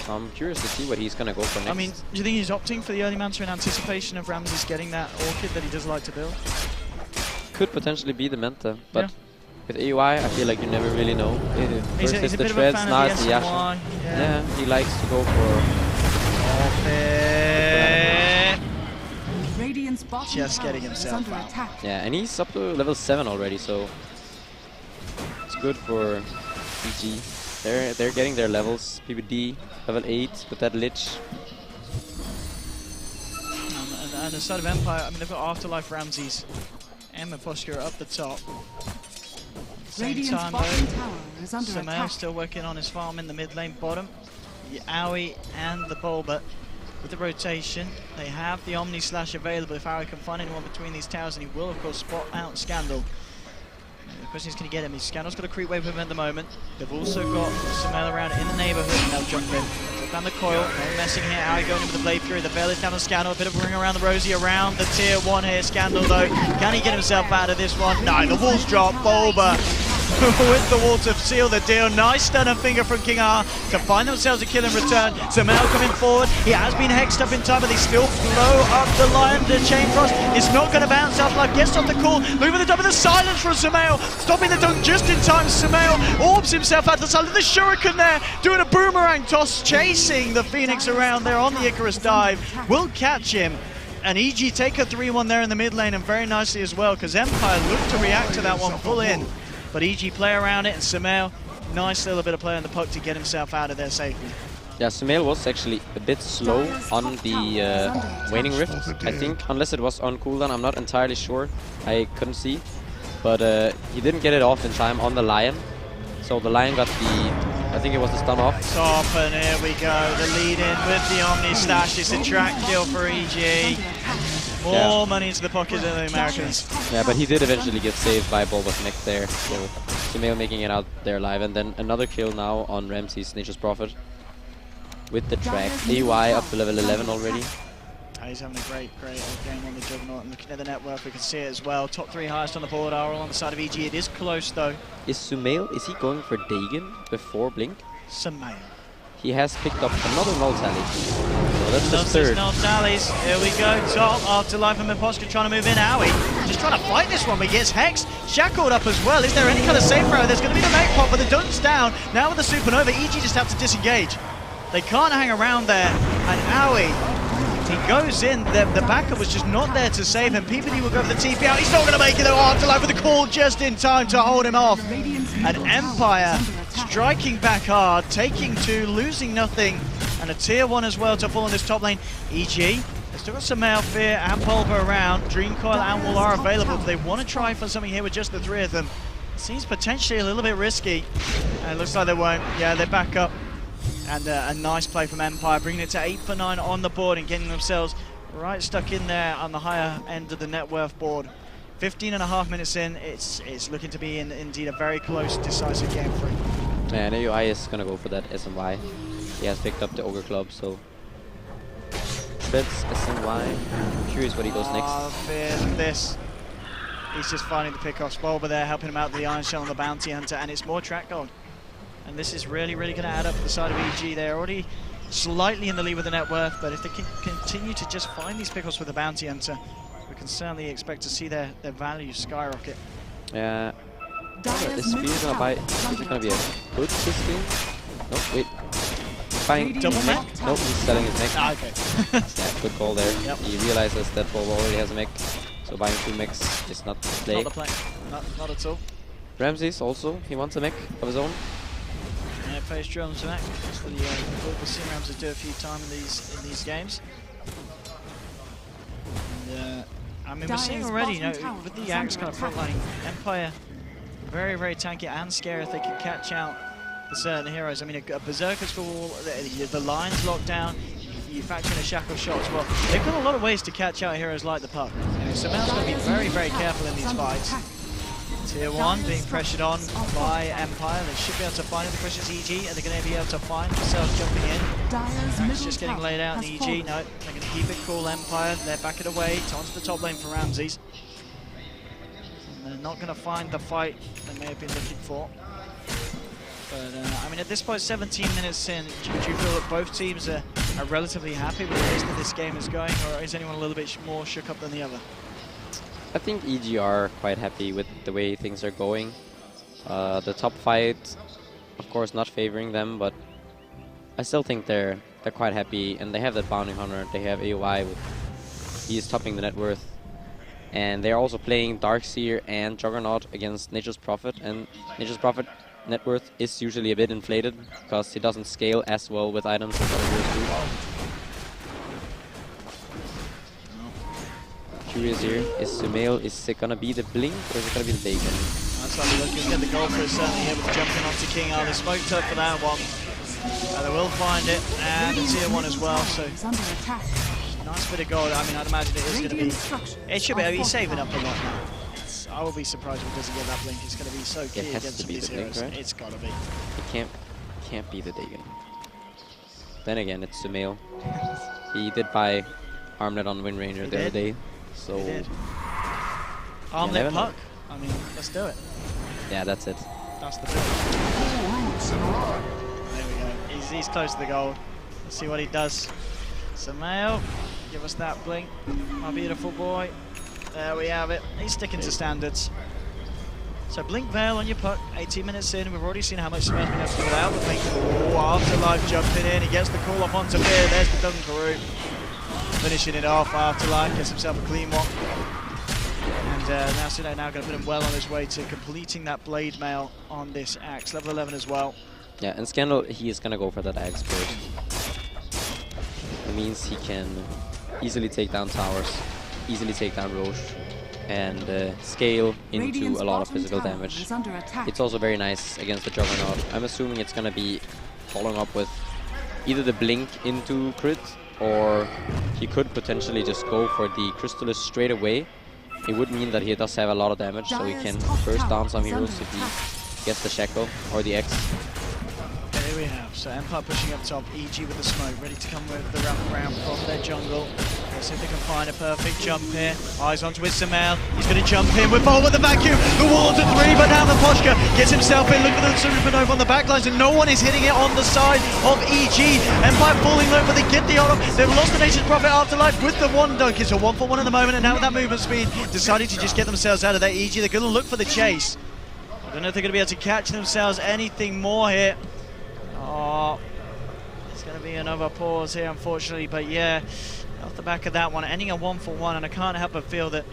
[SPEAKER 4] I'm curious to see what he's going to go for next.
[SPEAKER 5] I mean, do you think he's opting for the early Manta in anticipation of Ramses getting that Orchid that he does like to build?
[SPEAKER 4] Could potentially be the Manta, but with AUI, I feel like you never really know. First
[SPEAKER 5] He's
[SPEAKER 4] it's
[SPEAKER 5] a
[SPEAKER 4] the
[SPEAKER 5] bit
[SPEAKER 4] treads,
[SPEAKER 5] of a fan
[SPEAKER 4] now
[SPEAKER 5] of
[SPEAKER 4] it's
[SPEAKER 5] the
[SPEAKER 4] the Yasha.
[SPEAKER 5] SNY.
[SPEAKER 4] Yeah, he likes to go for...
[SPEAKER 6] Radiant's bottom
[SPEAKER 5] Just
[SPEAKER 6] tower
[SPEAKER 5] getting
[SPEAKER 6] is
[SPEAKER 5] himself
[SPEAKER 6] under
[SPEAKER 5] out.
[SPEAKER 6] attack.
[SPEAKER 4] Yeah, and he's up to level 7 already, so it's good for EG. They're getting their levels. PPD level 8 with that Lich.
[SPEAKER 5] And the side of Empire, I mean, they've got Afterlife Ramses and Maposka up the top. Same
[SPEAKER 6] Radiant's
[SPEAKER 5] time
[SPEAKER 6] bottom
[SPEAKER 5] though,
[SPEAKER 6] tower is under
[SPEAKER 5] Sumail
[SPEAKER 6] attack.
[SPEAKER 5] still working on his farm in the mid lane bottom. The Aoi and the Bulba with the rotation. They have the Omni Slash available if Aoi can find anyone between these towers, and he will of course spot out Scandal. The question is, can he get him? Scandal's got a creep wave with him at the moment. They've also got Sumail around in the neighbourhood, and they'll jump in. They'll down the coil, no messing here. Aoi going in with the Blade Fury. The Veil is down on Scandal. A bit of a ring around the Rosie, around the tier 1 here. Scandal though, can he get himself out of this one? No, the walls drop. Bulba with the wall to seal the deal. Nice stun and finger from King R to find themselves a kill in return. Sumail coming forward. He has been hexed up in time, but they still blow up the Lion. The Chain Frost is not going to bounce. Afterlife gets off the call. Moving the double, the silence from Sumail. Stopping the dunk just in time. Sumail orbs himself out the side of the Shuriken there. Doing a boomerang toss, chasing the Phoenix around there on the Icarus dive. Will catch him. And EG take a 3-1 there in the mid lane, and very nicely as well, because Empire looked to react to that one full in. But EG play around it, and Sumail, nice little bit of play on the puck to get himself out of there safely.
[SPEAKER 4] Yeah, Sumail was actually a bit slow on the Waning Rift, I think, unless it was on cooldown. I'm not entirely sure. I couldn't see. But he didn't get it off in time on the Lion. So the Lion got the, I think it was the stun off.
[SPEAKER 5] Top, and here we go. The lead in with the Omni Stash. It's a track kill for EG. More money into the pocket of the Americans.
[SPEAKER 4] Yeah, but he did eventually get saved by bo3 mech there. So Sumail making it out there alive. And then another kill now on Ramsey's Nature's Prophet with the track. AUI up to level 11 already.
[SPEAKER 5] He's having a great game on the Juggernaut. And looking at the net worth, we can see it as well. Top 3 highest on the board are all on the side of EG. It is close though.
[SPEAKER 4] Is Sumail, is he going for Dagon before Blink?
[SPEAKER 5] Sumail.
[SPEAKER 4] He has picked up another null tally. So that's his third.
[SPEAKER 5] Null tallies. Here we go. Top Afterlife and Miposka trying to move in. Owie just trying to fight this one, but he gets hexed. Shackled up as well. Is there any kind of safe route? There's going to be the mech pop, but the dunk's down. Now with the supernova, EG just have to disengage. They can't hang around there. And Owie, he goes in. The backup was just not there to save him. PPD will go for the TP out. He's not going to make it though. Afterlife with the call just in time to hold him off. And Empire striking back hard, taking 2, losing nothing, and a tier 1 as well to fall in this top lane. EG, they've still got some Fear and Pulver around. Dreamcoil and Wall are available, but they want to try for something here with just the 3 of them. Seems potentially a little bit risky, and it looks like they won't. Yeah, they back up, and a nice play from Empire, bringing it to 8 for 9 on the board and getting themselves right stuck in there on the higher end of the net worth board. 15.5 minutes in, it's looking to be indeed a very close, decisive game for him.
[SPEAKER 4] Yeah, and AUI is gonna go for that SNY. He has picked up the Ogre Club, so Treads SNY. I'm curious what he goes next.
[SPEAKER 5] Fear this. He's just finding the pick-off Spolber there, helping him out with the Iron Shell and the Bounty Hunter, and it's more track gold. And this is really going to add up to the side of EG. They're already slightly in the lead with the net worth, but if they can continue to just find these pick-offs with the Bounty Hunter, we can certainly expect to see their value skyrocket.
[SPEAKER 4] Yeah. This speed is gonna buy. Is it gonna be a good system? Nope, wait. Buying
[SPEAKER 5] double mech?
[SPEAKER 4] Nope, he's selling his mech.
[SPEAKER 5] Ah, okay.
[SPEAKER 4] Yeah, good call there.
[SPEAKER 5] Yep.
[SPEAKER 4] He realizes that Volvo already has a mech, so buying 2 mechs is not the play.
[SPEAKER 5] Not the play. Not at all.
[SPEAKER 4] Ramses also, he wants a mech of his own.
[SPEAKER 5] Yeah, face drums mech. We've seen Ramses do a few times in these games. And, I mean, we're seeing already, you know, with the Axe kind of frontlining, Empire very, very tanky and scary if they can catch out the certain heroes. I mean, a Berserker's Fall, the line's locked down, you factor in a Shackle shot as well. They've got a lot of ways to catch out heroes like the Puck. You know, so Mel's going to be very, very careful in these fights. Tier 1 being pressured on by Empire. They should be able to find it. The question is EG. Are they going to be able to find themselves jumping in? It's just getting laid out in EG. No, they're going to keep it cool, Empire. They're backing away. Onto the top lane for Ramses. And they're not going to find the fight they may have been looking for. But, I mean, at this point, 17 minutes in, do you feel that both teams are relatively happy with the pace that this game is going, or is anyone a little bit more shook up than the other?
[SPEAKER 4] I think EG are quite happy with the way things are going. The top fight, of course, not favoring them, but I still think they're quite happy, and they have that Bounty Hunter. They have AOI, he is topping the net worth, and they're also playing Darkseer and Juggernaut against Nature's Prophet, and Nature's Prophet net worth is usually a bit inflated because he doesn't scale as well with items as other heroes do. Curious here, is Sumail, is it gonna be the Blink or is it gonna be the Dagon?
[SPEAKER 5] Let's have a look, he'll get the goal for it, certainly here with jumping onto King R. They smoked up for that one. They will find it, and a tier 1 as well, so nice bit of gold. I mean, I'd imagine it is going to be, it should be, he's saving up a lot now. I will be surprised if he doesn't get that Blink. It's going to be so key against these heroes. Right? It's got to be.
[SPEAKER 4] It can't be the Dagon. Then again, it's Sumail. He did buy Armlet on Wind Ranger the other day. So
[SPEAKER 5] Armlet Puck. I mean, let's do it.
[SPEAKER 4] Yeah, that's it.
[SPEAKER 5] That's the build. There we go. He's close to the goal. Let's see what he does. Samael, give us that blink. My beautiful boy. There we have it. He's sticking to standards. So blink Veil on your puck. 18 minutes in, we've already seen how much Samael's been able to do without the blink. Oh, Afterlife jumping in. He gets the call off onto Fear. There's the Dunkaroo. Finishing it off. Afterlife gets himself a clean one. And now Suno now going to put him well on his way to completing that blade mail on this axe. Level 11 as well.
[SPEAKER 4] Yeah, and Scandal, he is going to go for that axe first. It means he can easily take down towers, easily take down Roche, and scale into a lot of physical damage. It's also very nice against the Juggernaut. I'm assuming it's going to be following up with either the blink into crit, or he could potentially just go for the Crystallis straight away. It would mean that he does have a lot of damage, so he can burst down some heroes if he gets the Shackle or the X.
[SPEAKER 5] Here we have, so Empire pushing up top, EG with the smoke, ready to come with the wraparound from their jungle. Let's see if they can find a perfect jump here. Eyes onto Samael, he's going to jump in with Bolt with the vacuum. The wall to 3, but now the Poshka gets himself in. Look at the supernova on the backlines, and no one is hitting it on the side of EG. Empire falling low, but they get the auto. They've lost the Nation's Prophet Afterlife with the one dunk. It's a 1-for-1 at the moment, and now with that movement speed, deciding to just get themselves out of there. EG, they're going to look for the chase. I don't know if they're going to be able to catch themselves anything more here. Oh, it's going to be another pause here, unfortunately, but yeah, off the back of that one, ending a 1-for-1, and I can't help but feel that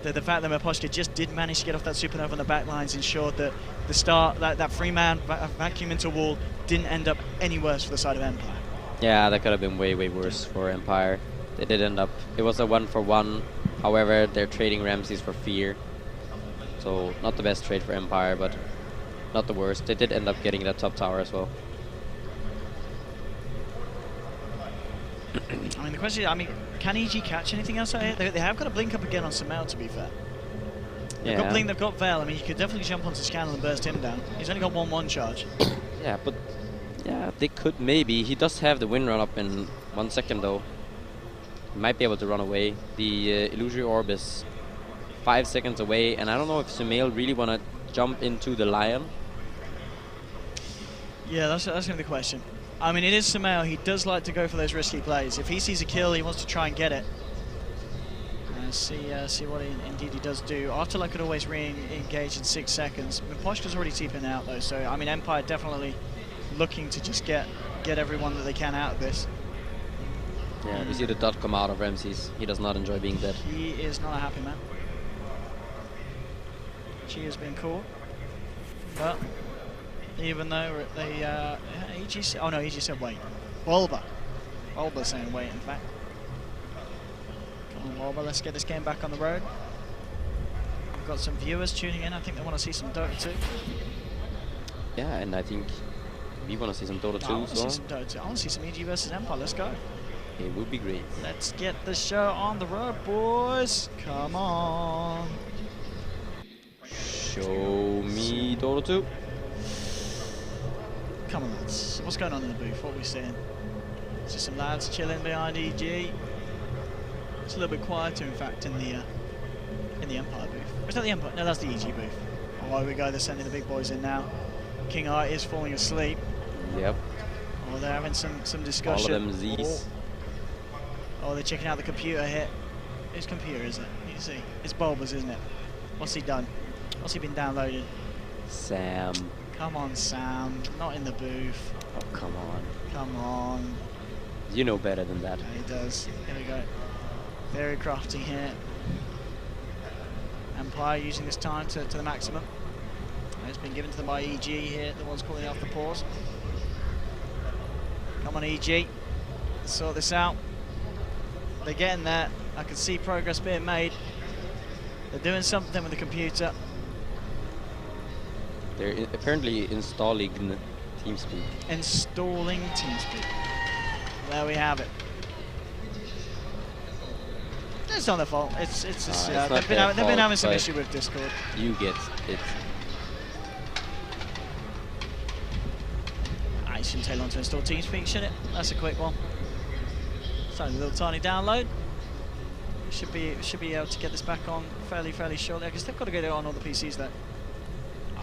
[SPEAKER 5] the fact that Maposhka just did manage to get off that supernova on the back lines ensured that the start, that three-man vacuum into wall didn't end up any worse for the side of Empire.
[SPEAKER 4] Yeah, that could have been way, way worse for Empire. They did end up, it was a 1-for-1, however, they're trading Ramses for Fear. So, not the best trade for Empire, but not the worst. They did end up getting that top tower as well.
[SPEAKER 5] I mean, the question is, can EG catch anything else out here? They have got to blink up again on Samael, to be fair. They've got blink, they've got Veil. I mean, you could definitely jump onto Scandal and burst him down. He's only got 1-1 charge.
[SPEAKER 4] Yeah, but yeah, they could maybe. He does have the wind run up in 1 second, though. He might be able to run away. The illusory orb is 5 seconds away, and I don't know if Samael really want to jump into the Lion.
[SPEAKER 5] Yeah, that's going to be the question. I mean, it is Samael. He does like to go for those risky plays. If he sees a kill, he wants to try and get it. See what indeed he does do. Afterlife could always re-engage in 6 seconds. Poshka's already TPing out though, so I mean, Empire definitely looking to just get everyone that they can out of this.
[SPEAKER 4] Yeah, we see the dot come out of Ramses. He does not enjoy being dead.
[SPEAKER 5] He is not a happy man. She has been caught, but even though they EG said, oh no, EG said wait. Bulba saying wait, in fact. Come on, Bulba, let's get this game back on the road. We've got some viewers tuning in. I think they want to see some Dota 2.
[SPEAKER 4] Yeah, and I think we want to see some Dota 2.
[SPEAKER 5] I want to see some Dota 2. I want to see some EG versus Empire. Let's go.
[SPEAKER 4] It would be great.
[SPEAKER 5] Let's get the show on the road, boys. Come on.
[SPEAKER 4] Show me Dota 2.
[SPEAKER 5] Come on, lads. What's going on in the booth? What are we seeing? Just some lads chilling behind EG. It's a little bit quieter, in fact, in the Empire booth. Or is that the Empire? No, that's the EG booth. Oh, here we go. They're sending the big boys in now. King Art is falling asleep.
[SPEAKER 4] Yep.
[SPEAKER 5] Oh, they're having some discussion.
[SPEAKER 4] All of them Z's.
[SPEAKER 5] Oh, they're checking out the computer here. Whose computer is it? You see, it's Bulba's, isn't it? What's he done? What's he been downloading?
[SPEAKER 4] Sam.
[SPEAKER 5] Come on, Sam. Not in the booth.
[SPEAKER 4] Oh, come on.
[SPEAKER 5] Come on.
[SPEAKER 4] You know better than that.
[SPEAKER 5] Yeah, he does. Here we go. Very crafty here. Empire using this time to the maximum. It's been given to them by EG here, the ones calling off the pause. Come on, EG. Let's sort this out. They're getting there. I can see progress being made. They're doing something with the computer.
[SPEAKER 4] They're apparently installing TeamSpeak.
[SPEAKER 5] Installing TeamSpeak. There we have it. It's not their fault. It's just they've been having some issue with Discord.
[SPEAKER 4] You get it.
[SPEAKER 5] It shouldn't take long to install TeamSpeak, should it? That's a quick one. It's only a little tiny download. Should be able to get this back on fairly shortly. I guess they've got to get it on all the PCs though.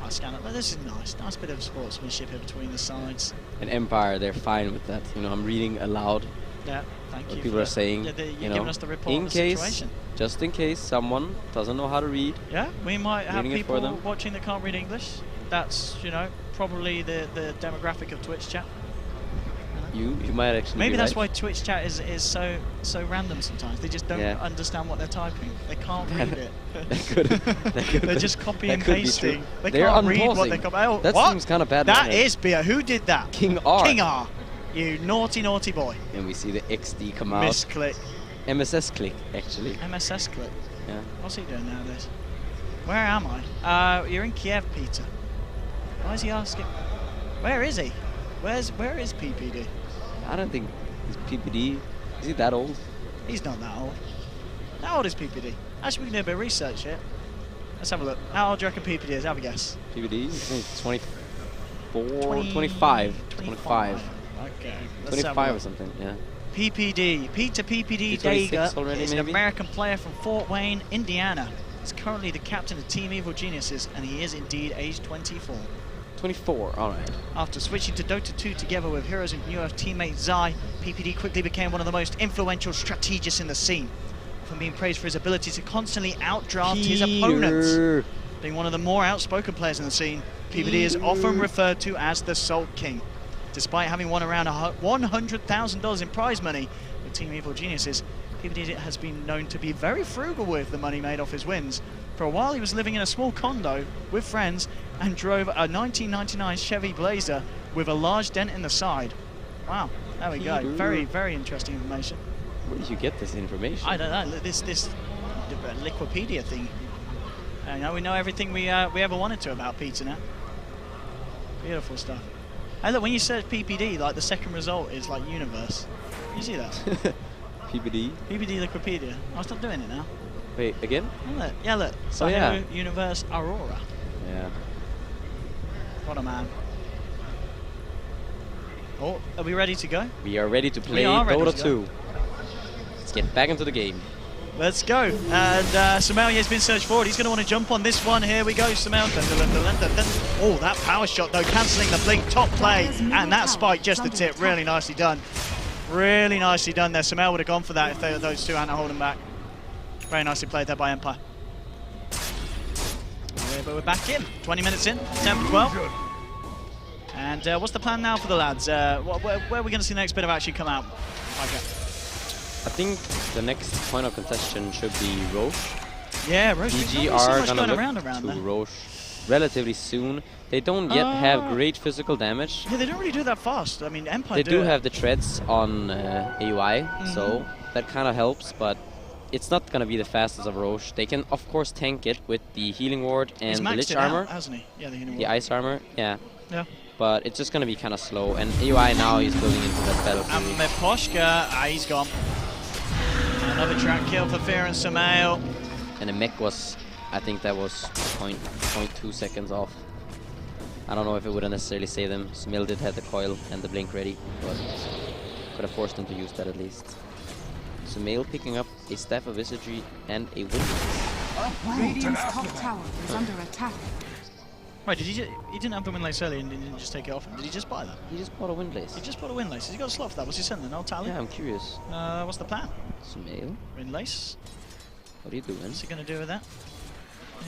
[SPEAKER 5] Oh, Scandal, this is nice. Nice bit of sportsmanship here between the sides.
[SPEAKER 4] And Empire, they're fine with that. You know, I'm reading aloud
[SPEAKER 5] Yeah, thank
[SPEAKER 4] what
[SPEAKER 5] you.
[SPEAKER 4] people are saying.
[SPEAKER 5] You're
[SPEAKER 4] you
[SPEAKER 5] giving
[SPEAKER 4] know,
[SPEAKER 5] us the report
[SPEAKER 4] in
[SPEAKER 5] of the
[SPEAKER 4] case,
[SPEAKER 5] situation.
[SPEAKER 4] just in case someone doesn't know how to read.
[SPEAKER 5] Yeah, we might have
[SPEAKER 4] Reading it for
[SPEAKER 5] people
[SPEAKER 4] them.
[SPEAKER 5] watching that can't read English. That's, you know, probably the demographic of Twitch chat.
[SPEAKER 4] You might actually.
[SPEAKER 5] Maybe
[SPEAKER 4] be
[SPEAKER 5] that's
[SPEAKER 4] right.
[SPEAKER 5] why Twitch chat is so random sometimes. They just don't understand what they're typing. They can't read it. They're just copy and pasting. They can't read what they're copying. Oh,
[SPEAKER 4] that
[SPEAKER 5] what?
[SPEAKER 4] seems kind of bad.
[SPEAKER 5] That is beer. Who did that?
[SPEAKER 4] King R.
[SPEAKER 5] King R. You naughty, naughty boy.
[SPEAKER 4] And we see the XD come out.
[SPEAKER 5] Misclick.
[SPEAKER 4] MSS click, actually.
[SPEAKER 5] MSS click.
[SPEAKER 4] Yeah.
[SPEAKER 5] What's he doing nowadays? Where am I? You're in Kiev, Peter. Why is he asking? Where is he? Where is PPD?
[SPEAKER 4] I don't think he's PPD. Is he that old?
[SPEAKER 5] He's not that old. How old is PPD? Actually, we can do a bit of research here. Let's have a look. How old do you reckon PPD is? Have a guess.
[SPEAKER 4] PPD? I think 24, 25.
[SPEAKER 5] 25. Okay. Let's
[SPEAKER 4] 25 or something, yeah.
[SPEAKER 5] PPD. Peter PPD
[SPEAKER 4] 26
[SPEAKER 5] Dager
[SPEAKER 4] already,
[SPEAKER 5] is an
[SPEAKER 4] maybe?
[SPEAKER 5] American player from Fort Wayne, Indiana. He's currently the captain of Team Evil Geniuses, and he is indeed age 24.
[SPEAKER 4] 24, alright.
[SPEAKER 5] After switching to Dota 2 together with Heroes and UF teammate Zai, PPD quickly became one of the most influential strategists in the scene, often being praised for his ability to constantly outdraft his opponents. Being one of the more outspoken players in the scene, PPD is often referred to as the Salt King. Despite having won around $100,000 in prize money with Team Evil Geniuses, PPD has been known to be very frugal with the money made off his wins. For a while, he was living in a small condo with friends and drove a 1999 Chevy Blazer with a large dent in the side. Wow, there we go. Very, very interesting information.
[SPEAKER 4] Where did you get this information?
[SPEAKER 5] I don't know. This Liquipedia thing. Now we know everything we ever wanted to about Peter now. Beautiful stuff. Hey, look, when you search PPD, like the second result is like universe. You see that?
[SPEAKER 4] PPD?
[SPEAKER 5] PPD Liquipedia. I'll stop doing it now.
[SPEAKER 4] Wait, again?
[SPEAKER 5] Oh, look. Yeah, look. So
[SPEAKER 4] yeah.
[SPEAKER 5] Universe Aurora.
[SPEAKER 4] Yeah.
[SPEAKER 5] What a man. Oh, are we ready to go?
[SPEAKER 4] We are ready to play
[SPEAKER 5] ready
[SPEAKER 4] Dota
[SPEAKER 5] to
[SPEAKER 4] 2. Let's get back into the game.
[SPEAKER 5] Let's go. And Somalia has been searched forward. He's going to want to jump on this one. Here we go, Somalia. Oh, that power shot, though, cancelling the blink. Top play. And that spike, just the tip. Really nicely done. Really nicely done there. Somalia would have gone for that if those two hadn't holding back. Very nicely played there by Empire. But we're back in. 20 minutes in. 10 for 12. And what's the plan now for the lads? Where are we going to see the next bit of action come out? Okay.
[SPEAKER 4] I think the next point of contention should be Roche.
[SPEAKER 5] Yeah, Roche.
[SPEAKER 4] EG are going to look to Roche relatively soon. They don't yet have great physical damage.
[SPEAKER 5] Yeah, they don't really do that fast. I mean, Empire
[SPEAKER 4] They do have the treads on AUI, so that kind of helps, but it's not going to be the fastest of Roche. They can, of course, tank it with the healing ward and the Lich armor.
[SPEAKER 5] Out, hasn't he? Yeah, the healing ward.
[SPEAKER 4] The ice armor, yeah.
[SPEAKER 5] Yeah.
[SPEAKER 4] But it's just going to be kind of slow, and AUI now is building into that battle.
[SPEAKER 5] And Meposhka, he's gone. Another track kill for Fear and Samael.
[SPEAKER 4] And the mech was, I think that was 0.2 seconds off. I don't know if it would necessarily save them. Smil did have the coil and the blink ready, but could have forced them to use that at least. Samael picking up a Staff of Wizardry and a Windlace.
[SPEAKER 6] Radiant's top tower is under attack.
[SPEAKER 5] Right, he didn't have the Windlace earlier and didn't just take it off him. Did he just buy that?
[SPEAKER 4] He just bought a Windlace.
[SPEAKER 5] He just bought a Windlace. Has he got a slot for that? What's he sending? No tally?
[SPEAKER 4] Yeah, I'm curious.
[SPEAKER 5] What's the plan?
[SPEAKER 4] Samael,
[SPEAKER 5] Windlace.
[SPEAKER 4] what are you doing?
[SPEAKER 5] What's he going to do with that?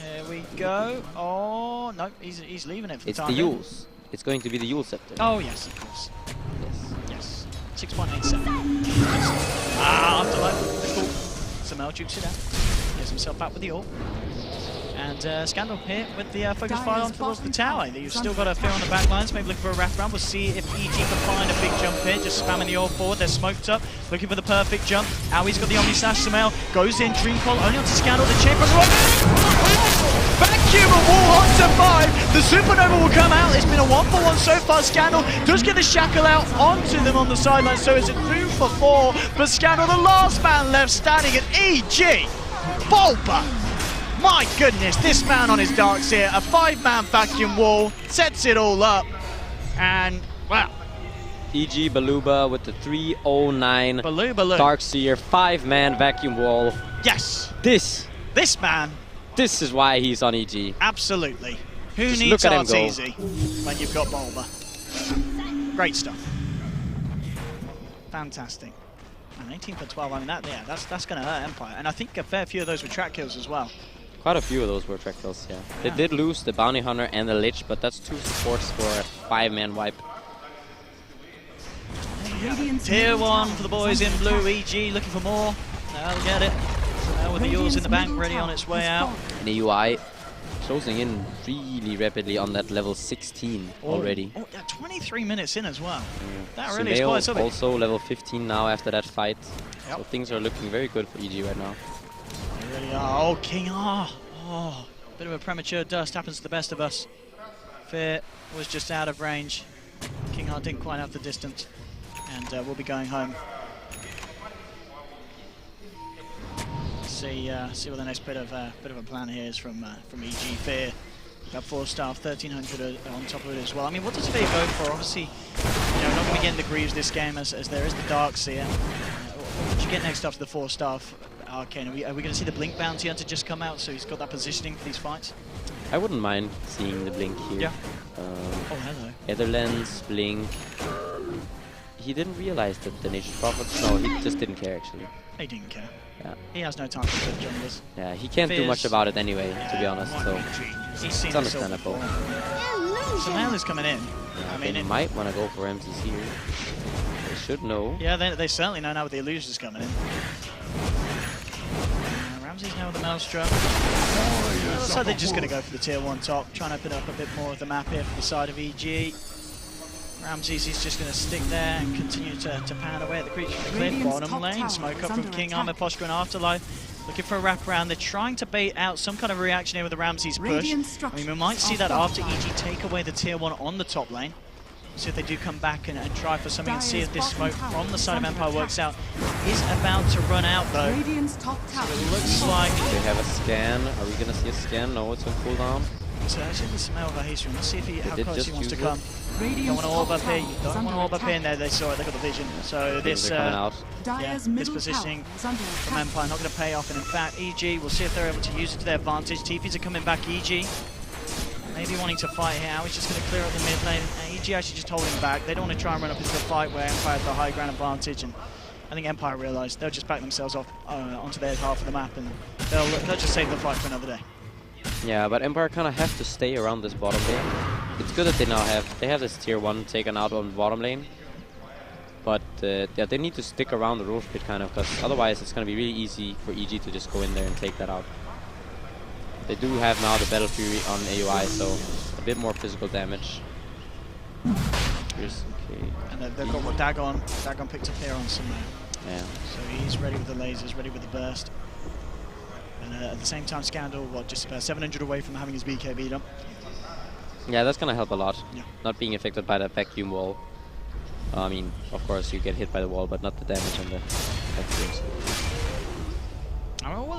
[SPEAKER 5] Here we go. Oh, no, he's leaving it for the time.
[SPEAKER 4] It's the Yules. It's going to be the Yule Scepter.
[SPEAKER 5] Oh, yes, of course.
[SPEAKER 4] Yes.
[SPEAKER 5] Yes. 6.87. Afterlife. Cool. Samel jukes it out. Gets himself back with the ore. And Scandal here with the focus fire on towards the tower. You've still got a Fear on the back lines, maybe looking for a wraparound. We'll see if EG can find a big jump here. Just spamming the ore forward. They're smoked up, looking for the perfect jump. Aui's got the Omni Slash. Samel goes in. Dreamfall only onto Scandal. The chamber vacuum and wall onto 5. The Supernova will come out. It's been a 1-for-1 so far. Scandal does get the Shackle out onto them on the sideline, so it's a 2-for-4. But Scandal, the last man left standing at EG. Bulba. My goodness, this man on his darks here, a 5-man vacuum wall, sets it all up, and wow.
[SPEAKER 4] EG Baluba with the 309
[SPEAKER 5] Baloo.
[SPEAKER 4] Darkseer 5-man vacuum wall.
[SPEAKER 5] Yes.
[SPEAKER 4] This
[SPEAKER 5] man.
[SPEAKER 4] This is why he's on EG.
[SPEAKER 5] Absolutely. Who
[SPEAKER 4] Just
[SPEAKER 5] needs
[SPEAKER 4] look at him go.
[SPEAKER 5] Arteezy when you've got Bulba? Great stuff. Fantastic. And 18 for 12, I mean, that's going to hurt Empire. And I think a fair few of those were track kills as well.
[SPEAKER 4] Quite a few of those were track kills, yeah. They did lose the Bounty Hunter and the Lich, but that's 2 supports for a 5-man wipe.
[SPEAKER 5] Tier 1 for the boys in blue. EG looking for more. They'll get it. With the yours in the bank, ready on its way out.
[SPEAKER 4] And the UI closing in really rapidly on that level 16 already.
[SPEAKER 5] Oh, yeah, 23 minutes in as well.
[SPEAKER 4] Yeah.
[SPEAKER 5] That really is quite something.
[SPEAKER 4] Also level 15 now after that fight.
[SPEAKER 5] Yep.
[SPEAKER 4] So things are looking very good for EG right now.
[SPEAKER 5] They really are. Oh, King R. Oh, bit of a premature dust. Happens to the best of us. Fear was just out of range. King R didn't quite have the distance. And we'll be going home. See what the next bit of a plan here is from EG. Fear got 4-star, 1300 on top of it as well. I mean, what does Fear go for? Obviously, you know, not going to be getting the Greaves this game as there is the Darkseer. What do you get next after the 4-star Arcane? Are we going to see the Blink Bounty Hunter just come out, so he's got that positioning for these fights?
[SPEAKER 4] I wouldn't mind seeing the Blink here.
[SPEAKER 5] Yeah. Oh, hello.
[SPEAKER 4] Netherlands, Blink. He didn't realize that the Nature's Prophets. No, he just didn't care actually.
[SPEAKER 5] He didn't care.
[SPEAKER 4] Yeah.
[SPEAKER 5] He has no time for the junglers.
[SPEAKER 4] Yeah, he can't do much about it anyway, to be honest. So
[SPEAKER 5] He's seen
[SPEAKER 4] it's understandable.
[SPEAKER 5] Samael is coming in. I mean,
[SPEAKER 4] they might want to go for MTs here. They should know.
[SPEAKER 5] Yeah, they certainly know now with the illusions coming in. Ramsey's now with the Maelstrom. Looks like they're just going to go for the tier 1 top, trying to open up a bit more of the map here for the side of EG. Ramses is just going to stick there and continue to pound away at the creature in the clear bottom lane. Smoke up from King Armor, Posture and Afterlife. Looking for a wraparound. They're trying to bait out some kind of reaction here with the Ramses push. I mean, we might see that after EG take away the tier 1 on the top lane. See if they do come back and try for something and see if this smoke from the side of Empire works out. Is about to run out though. So it looks like
[SPEAKER 4] they have a scan. Are we going to see a scan? No, it's on cooldown.
[SPEAKER 5] So actually the Samael over history. Let's see if how close he wants to come. Don't want to orb up here. Don't want to orb up here. There they saw it. They got the vision. So this this positioning from Empire not going to pay off. And in fact, EG, we'll see if they're able to use it to their advantage. TPs are coming back. EG maybe wanting to fight here. He's just going to clear up the mid lane. EG actually just holding back. They don't want to try and run up into a fight where Empire has the high ground advantage. And I think Empire realised they'll just back themselves off onto their half of the map, and they'll just save the fight for another day.
[SPEAKER 4] Yeah, but Empire kind of have to stay around this bottom lane. It's good that they now have this tier 1 taken out on the bottom lane. But yeah, they need to stick around the Roche pit kind of, because otherwise it's going to be really easy for EG to just go in there and take that out. They do have now the Battle Fury on AOI, so a bit more physical damage. Okay.
[SPEAKER 5] And they've got what Dagon. Dagon picked up here on some.
[SPEAKER 4] Yeah.
[SPEAKER 5] So he's ready with the lasers, ready with the burst. And at the same time, Scandal, just about 700 away from having his BK beat up.
[SPEAKER 4] Yeah, that's going to help a lot.
[SPEAKER 5] Yeah.
[SPEAKER 4] Not being affected by that vacuum wall. I mean, of course, you get hit by the wall, but not the damage on the vacuums.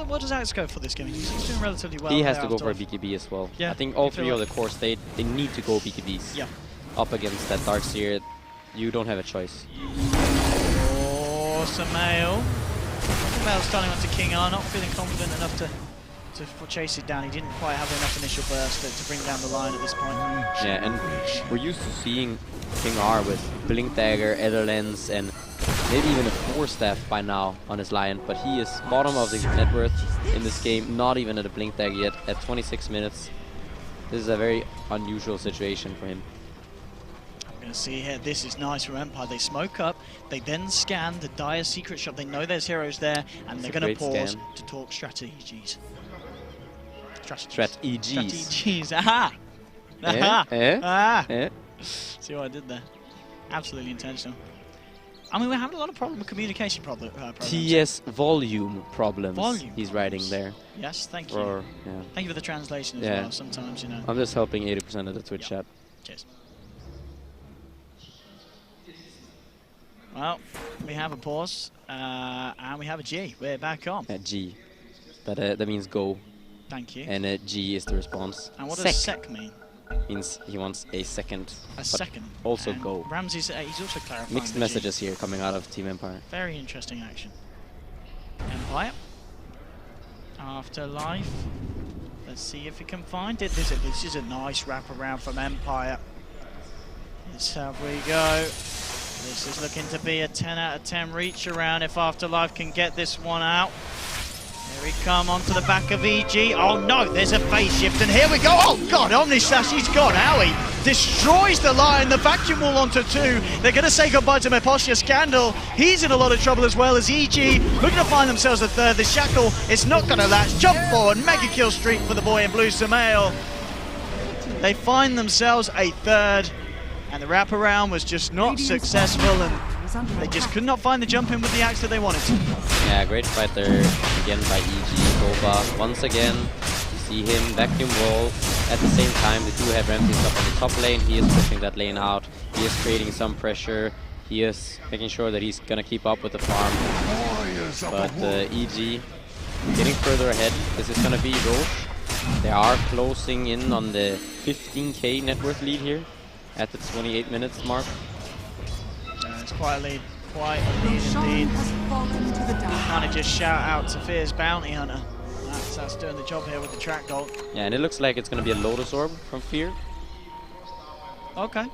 [SPEAKER 5] What does Alex go for this game? He's doing relatively well.
[SPEAKER 4] He has to go for a BKB as well.
[SPEAKER 5] Yeah,
[SPEAKER 4] I think all 3 of the cores, they need to go BKBs.
[SPEAKER 5] Yeah.
[SPEAKER 4] Up against that Darkseer, you don't have a choice.
[SPEAKER 5] Oh, Samael. Samael starting onto King R, not feeling confident enough to chase it down. He didn't quite have enough initial burst to bring down the line at this point.
[SPEAKER 4] Yeah, and we're used to seeing King R with Blink Dagger, Ether Lens, and maybe even a 4-staff by now on his line, but he is bottom of the net worth in this game, not even at a Blink Dagger yet, at 26 minutes. This is a very unusual situation for him.
[SPEAKER 5] I'm going to see here, this is nice from Empire. They smoke up, they then scan the Dire Secret Shop. They know there's heroes there, and they're going to pause to talk strategies. Strategies. Aha! Aha! See what I did there? Absolutely intentional. I mean, we're having a lot of communication problems.
[SPEAKER 4] TS volume problems. He's writing there.
[SPEAKER 5] Yes, thank you. Thank you for the translation as well. Sometimes, you know.
[SPEAKER 4] I'm just helping 80% of the Twitch chat.
[SPEAKER 5] Cheers. Well, we have a pause, and we have a G. We're back on.
[SPEAKER 4] G. That means go.
[SPEAKER 5] Thank you.
[SPEAKER 4] And G is the response.
[SPEAKER 5] And what does sec mean?
[SPEAKER 4] Means he wants a second.
[SPEAKER 5] A second.
[SPEAKER 4] Also
[SPEAKER 5] and
[SPEAKER 4] go.
[SPEAKER 5] Ramsey's, he's also clarifying.
[SPEAKER 4] Mixed messages here coming out of Team Empire.
[SPEAKER 5] Very interesting action. Empire. Afterlife. Let's see if he can find it. This is a nice wraparound from Empire. Let's have we go. This is looking to be a 10 out of 10 reach around if Afterlife can get this one out. Here we come onto the back of EG. Oh no, there's a phase shift, and here we go. Oh god, Omnislash, he's gone. Howie destroys the line, the vacuum wall onto 2. They're going to say goodbye to Mepostia. Scandal, he's in a lot of trouble as well as EG. Looking to find themselves a third. The Shackle, it's not going to latch. Jump forward, mega kill streak for the boy in blue, Samael. They find themselves a third, and the wraparound was just not successful, and they just could not find the jump in with the axe that they wanted to.
[SPEAKER 4] Yeah, great fight there again by EG. Boba once again, you see him vacuum wall. At the same time, they do have Ramsey up on the top lane. He is pushing that lane out. He is creating some pressure. He is making sure that he's gonna keep up with the farm. But EG getting further ahead. This is gonna be Roche. They are closing in on the 15k net worth lead here at the 28 minutes mark.
[SPEAKER 5] It's quite a lead. Quite a lead indeed. Kind of just shout out to Fear's Bounty Hunter. That's doing the job here with the track gold.
[SPEAKER 4] Yeah, and it looks like it's going to be a Lotus Orb from Fear.
[SPEAKER 5] Okay.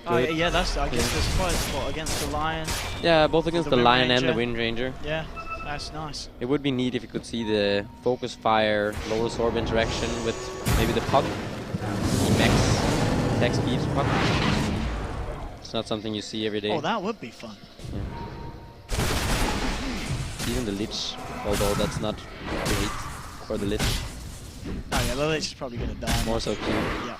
[SPEAKER 5] Oh, yeah, that's, I guess there's quite a spot against the Lion.
[SPEAKER 4] Yeah, both against the Lion and the Wind Ranger.
[SPEAKER 5] Yeah, that's nice.
[SPEAKER 4] It would be neat if you could see the Focus Fire Lotus Orb interaction with maybe the Puck. The max attack speed Puck. It's not something you see every day.
[SPEAKER 5] Oh, that would be fun.
[SPEAKER 4] Yeah. Even the Lich, although that's not great for the Lich.
[SPEAKER 5] Oh yeah, the Lich is probably going to die.
[SPEAKER 4] More so cute.
[SPEAKER 5] Yeah.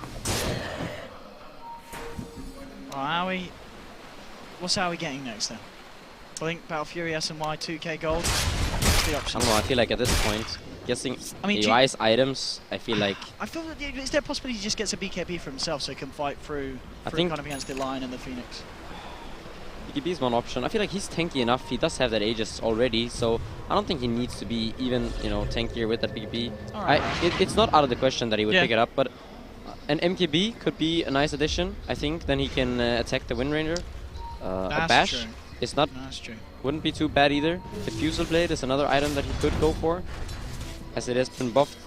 [SPEAKER 5] Well, what's Howie getting next then? Blink, Battle Fury, SNY, 2k gold. What's the option?
[SPEAKER 4] I don't know, I feel like at this point, guessing AI's items, I feel like...
[SPEAKER 5] I feel that, is there a possibility he just gets a BKB for himself so he can fight through kind of against the Lion and the Phoenix?
[SPEAKER 4] BKB is one option. I feel like he's tanky enough. He does have that Aegis already, so I don't think he needs to be even, tankier with that BKB.
[SPEAKER 5] Right.
[SPEAKER 4] It's not out of the question that he would pick it up, but an MKB could be a nice addition, I think. Then he can attack the Wind Ranger. A Bash
[SPEAKER 5] true.
[SPEAKER 4] is not...
[SPEAKER 5] That's true.
[SPEAKER 4] Wouldn't be too bad either. Diffusal Blade is another item that he could go for, as it has been buffed.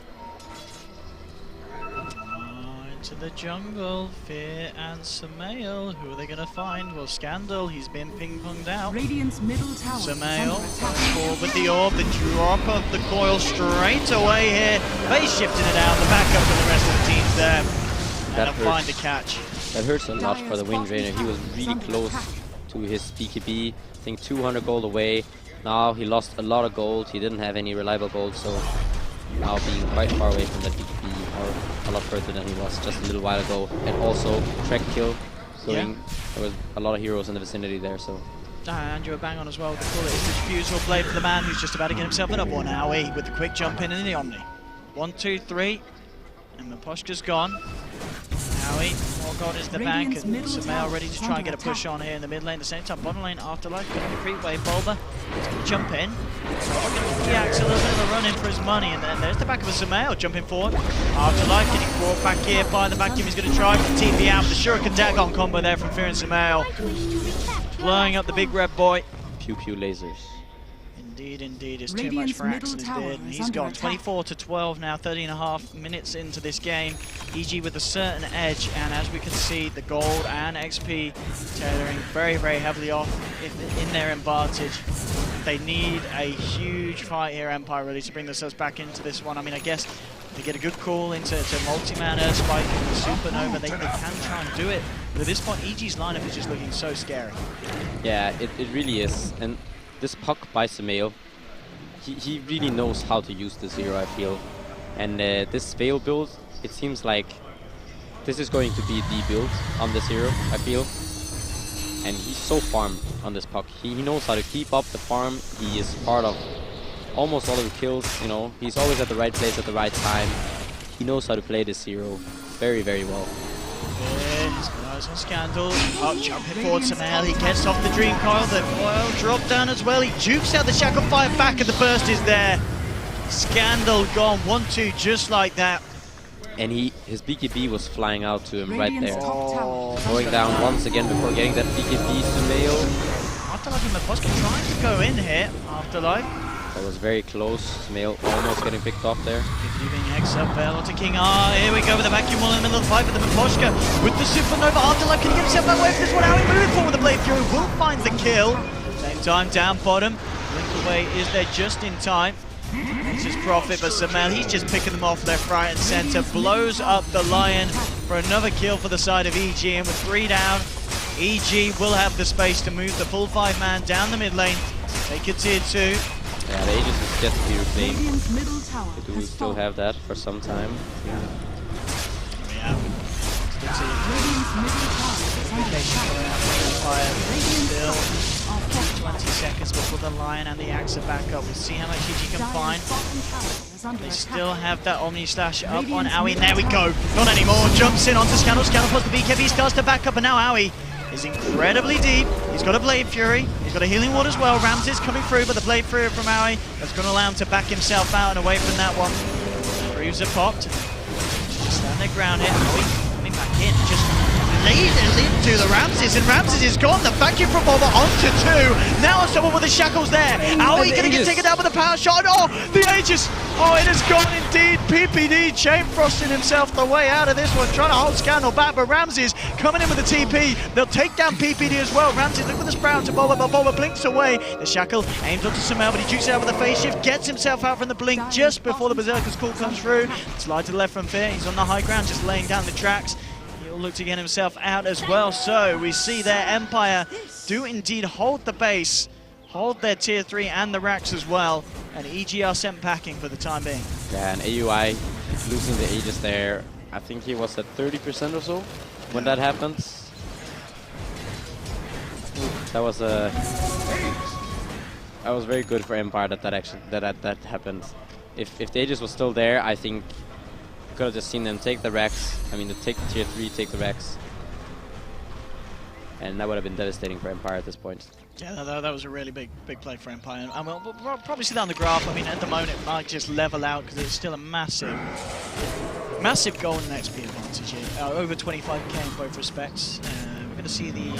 [SPEAKER 5] Into the jungle, Fear and Samael. Who are they going to find? Well, Scandal, he's been ping-ponged out.
[SPEAKER 6] Radiant's middle tower.
[SPEAKER 5] Samael forward with the orb, the drop of the coil straight away here. Base shifting it out, the backup for the rest of the teams there. And they'll find a catch.
[SPEAKER 4] That hurts a lot for the Wind Ranger. He was really close to his BKB. I think 200 gold away. Now he lost a lot of gold. He didn't have any reliable gold, so now being quite far away from that BKB, or a lot further than he was just a little while ago. And also track kill going. There was a lot of heroes in the vicinity there, so.
[SPEAKER 5] And you're bang on as well with the bullet. It's the diffusal blade for the man who's just about to get himself another one. Howie with the quick jump in and the Omni. 1, 2, 3. And Meposhka's gone. Howie, more gold is the bank, and Samael ready to try and get a push on here in the mid lane. At the same time, bottom lane, Afterlife, getting a creep wave. Bulba, jump in. He acts a little bit of a run in for his money, and then there's the back of a Samael jumping forward. Afterlife getting brought back here by the vacuum. He's going to try for TP out. The Shuriken Dagon combo there from Fear and Samael. Blowing up the big red boy.
[SPEAKER 4] Pew pew lasers.
[SPEAKER 5] Indeed, it's too much for Axe in his beard, and he's gone 24 to 12 now, 30.5 minutes into this game. EG with a certain edge, and as we can see, the gold and XP tailoring very, very heavily off in their advantage. They need a huge fight here, Empire, really, to bring themselves back into this one. I mean, I guess they get a good call into multi-man Earthspike and Supernova. They can try and do it, but at this point, EG's lineup is just looking so scary.
[SPEAKER 4] Yeah, it really is. And this Puck by Samael, he really knows how to use this hero, I feel. And this Veil build, it seems like this is going to be the build on this hero, I feel. And he's so farmed on this Puck. He knows how to keep up the farm. He is part of almost all of the kills, He's always at the right place at the right time. He knows how to play this hero very, very well.
[SPEAKER 5] He's got eyes on Scandal. Up, jumping forward Samael. He gets off the Dream Coil. The foil drop down as well. He jukes out the Shackle Fire back, and the burst is there. Scandal gone 1-2 just like that.
[SPEAKER 4] And his BKB was flying out to him right there. Going down once again before getting that BKB Samael.
[SPEAKER 5] Afterlife and Meposhka trying to go in here. Afterlife
[SPEAKER 4] That was very close. Mail almost getting picked off there.
[SPEAKER 5] Giving X up there onto King R. Here we go with the vacuum wall in the middle of the fight with the Miposhka with the Supernova Afterlife. Can he get himself away from this one? How he moving forward with the Blade Fury will find the kill. Same time down bottom. Blink away is there just in time. This is Prophet, but Samel, he's just picking them off left, right, and center. Blows up the Lion for another kill for the side of EG, and with 3 down, EG will have the space to move the full 5-man down the mid lane. Take a tier 2.
[SPEAKER 4] Yeah, the Aegis is just to be reclaimed.
[SPEAKER 6] Radiant's middle tower
[SPEAKER 4] But we
[SPEAKER 6] has
[SPEAKER 4] still
[SPEAKER 6] fallen.
[SPEAKER 4] have that for some time.
[SPEAKER 5] Yeah.
[SPEAKER 6] Radiant's middle tower is under attack.
[SPEAKER 5] Still
[SPEAKER 6] Our
[SPEAKER 5] 20 seconds before the Lion and the Axe are back up. We'll see how much EG can find.
[SPEAKER 6] Dire's bottom tower is under
[SPEAKER 5] They
[SPEAKER 6] attack.
[SPEAKER 5] still have that Omni Slash up on Owie, and there we go. Not anymore. Jumps in onto Scandal. Scandal plus the BKB starts to back up, and now Owie is incredibly deep. He's got a Blade Fury. He's got a Healing Ward as well. Ramses coming through, but the Blade Fury from Owie that's going to allow him to back himself out and away from that one. Grooves are popped. Just stand their ground here. Owie coming back in. Just leaders into the Ramses, and Ramses is gone. The vacuum from Boba onto 2. Now someone with the shackles there. Owie going to get taken down with a power shot. Oh, the Aegis. Oh, it has gone indeed. PPD chain frosting himself the way out of this one, trying to hold Scandal back, but Ramses coming in with the TP. They'll take down PPD as well. Ramses look with the sprout to Boba, but Boba blinks away. The shackle aims onto Samel, but he jukes out with a phase shift, gets himself out from the blink just before the Berserker's call comes through. Slide to the left from Fear. He's on the high ground, just laying down the tracks. He'll look to get himself out as well. So we see their Empire do indeed hold the base, hold their tier 3 and the racks as well, and EG are sent packing for the time being.
[SPEAKER 4] Yeah, and AUI losing the Aegis there. I think he was at 30% or so when that happened. That was very good for Empire that happened. If the Aegis was still there, I think you could have just seen them take the racks. I mean, take the tier 3, take the racks, and that would have been devastating for Empire at this point.
[SPEAKER 5] Yeah, that was a really big play for Empire. And we'll probably see that on the graph. I mean, at the moment, it might just level out because it's still a massive golden XP advantage here. Over 25k in both respects. We're going to see the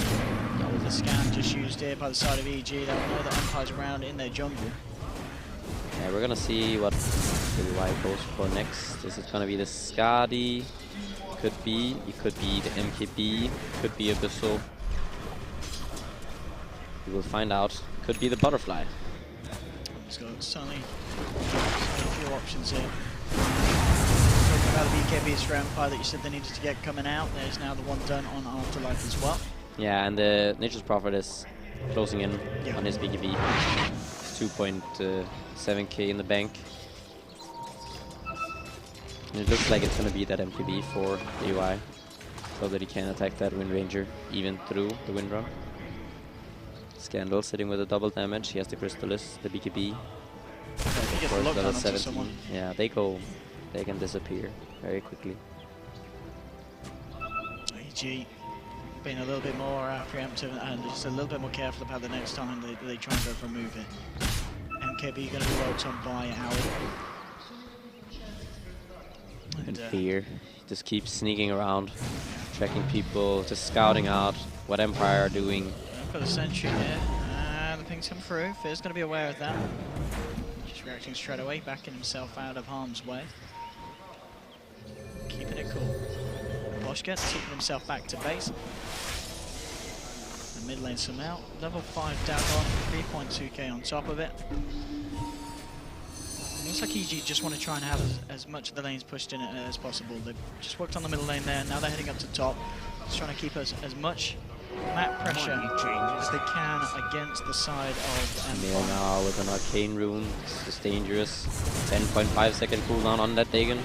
[SPEAKER 5] scan just used here by the side of EG. They'll know that Empire's around in their jungle.
[SPEAKER 4] Yeah, we're going to see what AUI goes for next. Is it going to be the Skadi? Could be. It could be the MKB. Could be Abyssal. We will find out. Could be the Butterfly.
[SPEAKER 5] He's got certainly a few options here. Talking about the BKBs for Empire that you said they needed to get coming out. There's now the one done on Afterlife as well.
[SPEAKER 4] Yeah, and the Nature's Prophet is closing in on his BKB. 2.7k in the bank. And it looks like it's going to be that MKB for AUI, so that he can attack that Wind Ranger even through the Wind Run. Scandal sitting with a double damage. He has the Crystallis, the BKB.
[SPEAKER 5] He gets
[SPEAKER 4] Of course,
[SPEAKER 5] locked
[SPEAKER 4] level
[SPEAKER 5] onto
[SPEAKER 4] 17.
[SPEAKER 5] someone.
[SPEAKER 4] Yeah, they can disappear very quickly.
[SPEAKER 5] EG being a little bit more preemptive and just a little bit more careful about the next time they try and go for a move it. MKB going to be rolled on by Owie.
[SPEAKER 4] And Fear just keeps sneaking around, tracking people, just scouting out what Empire are doing.
[SPEAKER 5] For the sentry here, the pings come through. Fear's going to be aware of that. Just reacting straight away, backing himself out of harm's way. Keeping it cool. Boschka taking himself back to base. The mid lane Samel, level 5 Dagon, 3.2k on top of it. Looks like EG just want to try and have as much of the lanes pushed in as possible. They've just worked on the middle lane there, now they're heading up to top. Just trying to keep as much map pressure as they can against the side of
[SPEAKER 4] Neil
[SPEAKER 5] Empire.
[SPEAKER 4] now with an Arcane Rune, it's just dangerous. 10.5 second cooldown on that Dagon.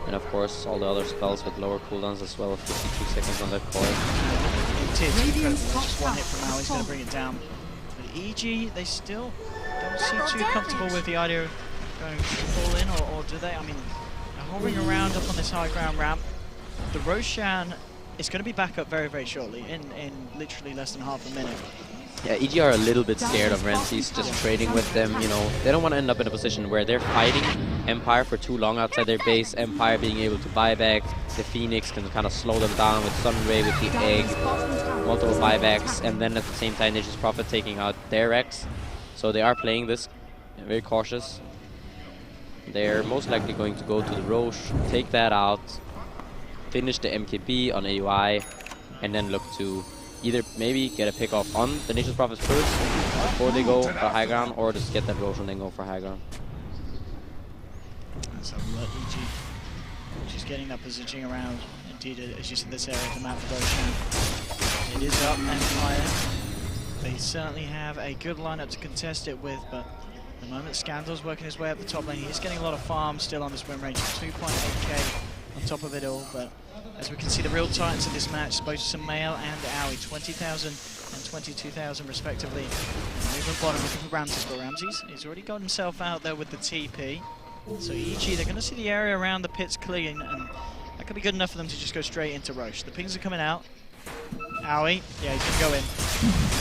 [SPEAKER 4] And of course all the other spells with lower cooldowns as well, 52 seconds on that coil.
[SPEAKER 5] It is incredible, just one hit from now, he's going to bring it down. But EG, they still don't seem too comfortable with the idea of going full in, or do they? I mean, they're hovering around up on this high ground ramp. The Roshan is going to be back up very, very shortly, in literally less than half a minute.
[SPEAKER 4] Yeah, EG are a little bit scared of Ramses just trading with them, you know. They don't want to end up in a position where they're fighting Empire for too long outside their base. Empire being able to buy back. The Phoenix can kind of slow them down with Sunray, with the Egg, multiple buybacks, and then at the same time Nature's Prophet taking out their X. So they are playing this very cautious. They're most likely going to go to the Roche, take that out, finish the MKB on AUI, and then look to either maybe get a pick off on the Nature's Prophets first before they go for high ground, or just get that Roche and then go for high ground.
[SPEAKER 5] So EG just getting that positioning around. Indeed, as you see this area of the map for Roshan. It is up Empire. They certainly have a good lineup to contest it with, but at the moment Scandal's working his way up the top lane. He's getting a lot of farm still on this win range, 2.8k on top of it all, but as we can see, the real titans of this match, both Sumail and Owie, 20,000 and 22,000 respectively. Moving bottom, looking for Ramses, but Ramses, he's already got himself out there with the TP. So EG, they're going to see the area around the pits clean, and that could be good enough for them to just go straight into Roche. The pings are coming out. Owie, yeah, he's going to go in.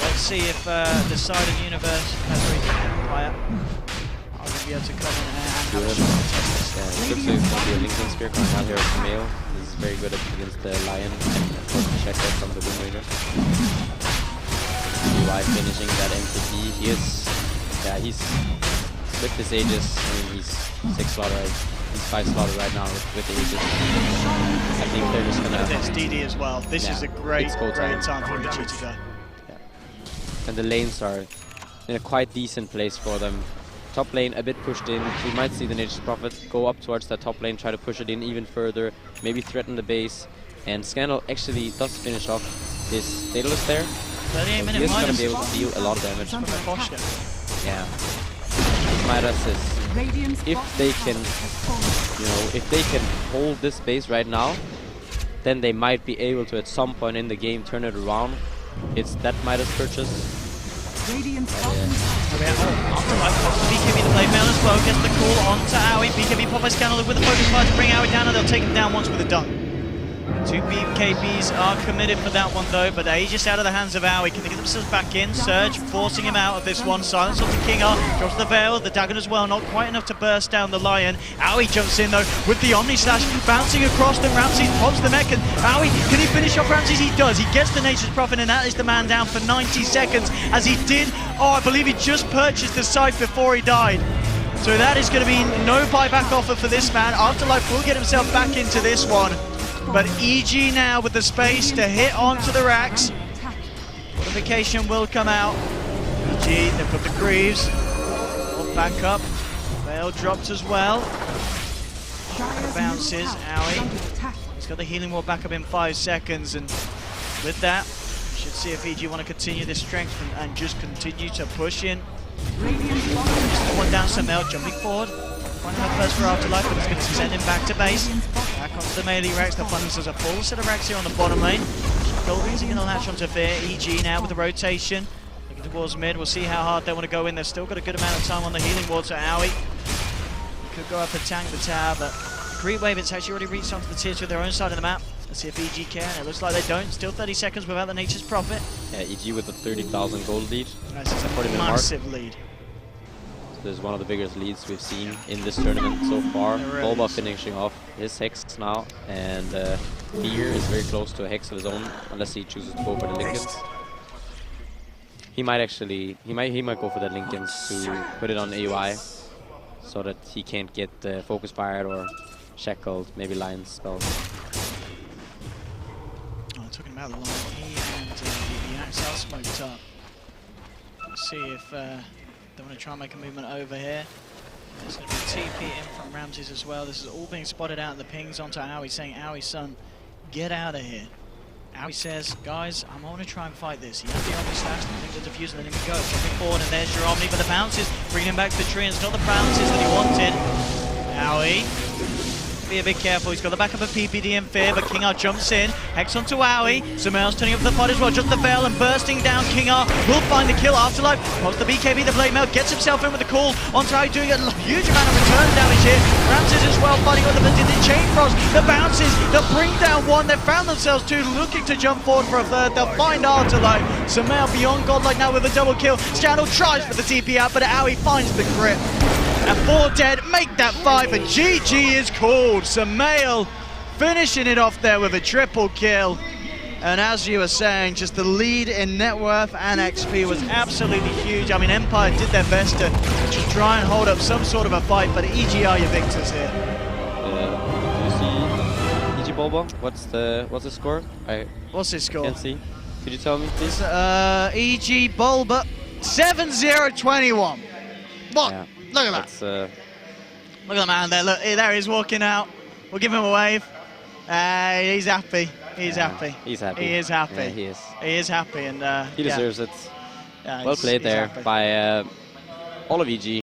[SPEAKER 5] Let's see if the side of the universe has already Empire are going to be able to come in and have a shot at this.
[SPEAKER 4] Yeah, it looks like it's going to be a Lincoln Spear coming out here with Sumail. This is very good against the Lion and of course the checker from the Wind Ranger. UI finishing that MTP. He's with his Aegis. I mean, he's 6 slaughter, he's 5 slaughter right now with the Aegis. I think they're just gonna.
[SPEAKER 5] There's DD as well. This is a great time for EG to go.
[SPEAKER 4] Yeah. And the lanes are in a quite decent place for them. Top lane a bit pushed in. We might see the Nature's Prophet go up towards that top lane, try to push it in even further, maybe threaten the base. And Scandal actually does finish off his Daedalus there.
[SPEAKER 5] 38 minute
[SPEAKER 4] He's going to
[SPEAKER 5] minus
[SPEAKER 4] be able to deal a lot of damage. Yeah. Midas is, if they can, if they can hold this base right now, then they might be able to at some point in the game turn it around. It's that Midas purchase.
[SPEAKER 5] Afterlife pops BKB the blade mail as well, gets the call onto Owie. BKB Popeye Scandal with the focus fire to bring Owie down, and they'll take him down once with a dunk. 2 BKBs are committed for that one though, but Aegis out of the hands of Owie. Can they get themselves back in? Surge forcing him out of this one. Silence onto King R, drops the Veil, the Dagon as well, not quite enough to burst down the Lion. Owie jumps in though with the Omni Slash, bouncing across them. Ramses pops the mech, and Owie, can he finish off Ramses? He does. He gets the Nature's Prophet, and that is the man down for 90 seconds, as he did, I believe he just purchased the site before he died. So that is going to be no buyback offer for this man. Afterlife will get himself back into this one. But EG now with the space to hit onto the racks. Fortification will come out. EG, they've got the Greaves. Back up. Veil dropped as well. Bounces, Owie. He's got the healing wall back up in 5 seconds. And with that, we should see if EG want to continue this strength and just continue to push in. One down, Sumail jumping forward. Finding the first for Afterlife, but it's going to send him back to base. Back onto the melee racks. They'll find themselves a full set of racks here on the bottom lane. Golden's going to latch onto Fear. EG now with the rotation. Looking towards mid. We'll see how hard they want to go in. They've still got a good amount of time on the healing ward to Owie. Could go up and tank the tower, but the creep wave, it's actually already reached onto the tier 2 of their own side of the map. Let's see if EG can. It looks like they don't. Still 30 seconds without the Nature's Prophet.
[SPEAKER 4] Yeah, EG with a 30,000 gold lead.
[SPEAKER 5] That's a massive lead.
[SPEAKER 4] This is one of the biggest leads we've seen in this tournament so far. Bulba finishing off his Hex now, and Fear is very close to a Hex of his own, unless he chooses to go for the Lincolns. He might actually, he might go for the Lincolns to put it on AUI, so that he can't get focus fired or shackled, maybe Lion spells.
[SPEAKER 5] Oh, talking about the line, he and the Axe are smoked up. Let's see if they want to try and make a movement over here. There's going to be TP in from Ramses as well. This is all being spotted out, and the pings onto Owie saying, Owie, son, get out of here. Owie says, guys, I'm going to try and fight this. He has the Omni Slash, I think the defuse, and then he goes. Jumping forward, and there's your Omni, but the bounces, bringing him back to the tree, and it's not the bounces that he wanted. Owie. Be a bit careful, he's got the backup of PPD and Fear, but King R jumps in, Hex onto Owie, Sumail's turning up for the fight as well, just the Veil and bursting down. King R will find the kill. Afterlife pops the BKB, the blade mail, gets himself in with the call onto Owie, doing a huge amount of return damage here. Ramses as well fighting with the Chain Frost, the bounces, they'll bring down one, they've found themselves two, looking to jump forward for a third. They'll find Afterlife. Sumail beyond godlike now with a double kill. Scandal tries for the TP out, but Owie finds the grip. And 4 dead, make that 5, and GG is called. Sumail finishing it off there with a triple kill. And as you were saying, just the lead in net worth and XP was absolutely huge. I mean, Empire did their best to just try and hold up some sort of a fight, but EG are your victors here.
[SPEAKER 4] Do you see EG Bobo? What's the score?
[SPEAKER 5] What's his score?
[SPEAKER 4] Can't see. Could you tell me, please?
[SPEAKER 5] EG Bulba 7-0-21. What?
[SPEAKER 4] Yeah.
[SPEAKER 5] Look at that.
[SPEAKER 4] That's,
[SPEAKER 5] Look at the man there. Look, there he's walking out. We'll give him a wave. He's happy. He's happy.
[SPEAKER 4] He's happy.
[SPEAKER 5] He is happy.
[SPEAKER 4] Yeah, he is.
[SPEAKER 5] He is happy, and
[SPEAKER 4] He deserves it.
[SPEAKER 5] Yeah,
[SPEAKER 4] Well
[SPEAKER 5] he's
[SPEAKER 4] played there
[SPEAKER 5] happy.
[SPEAKER 4] by all of EG.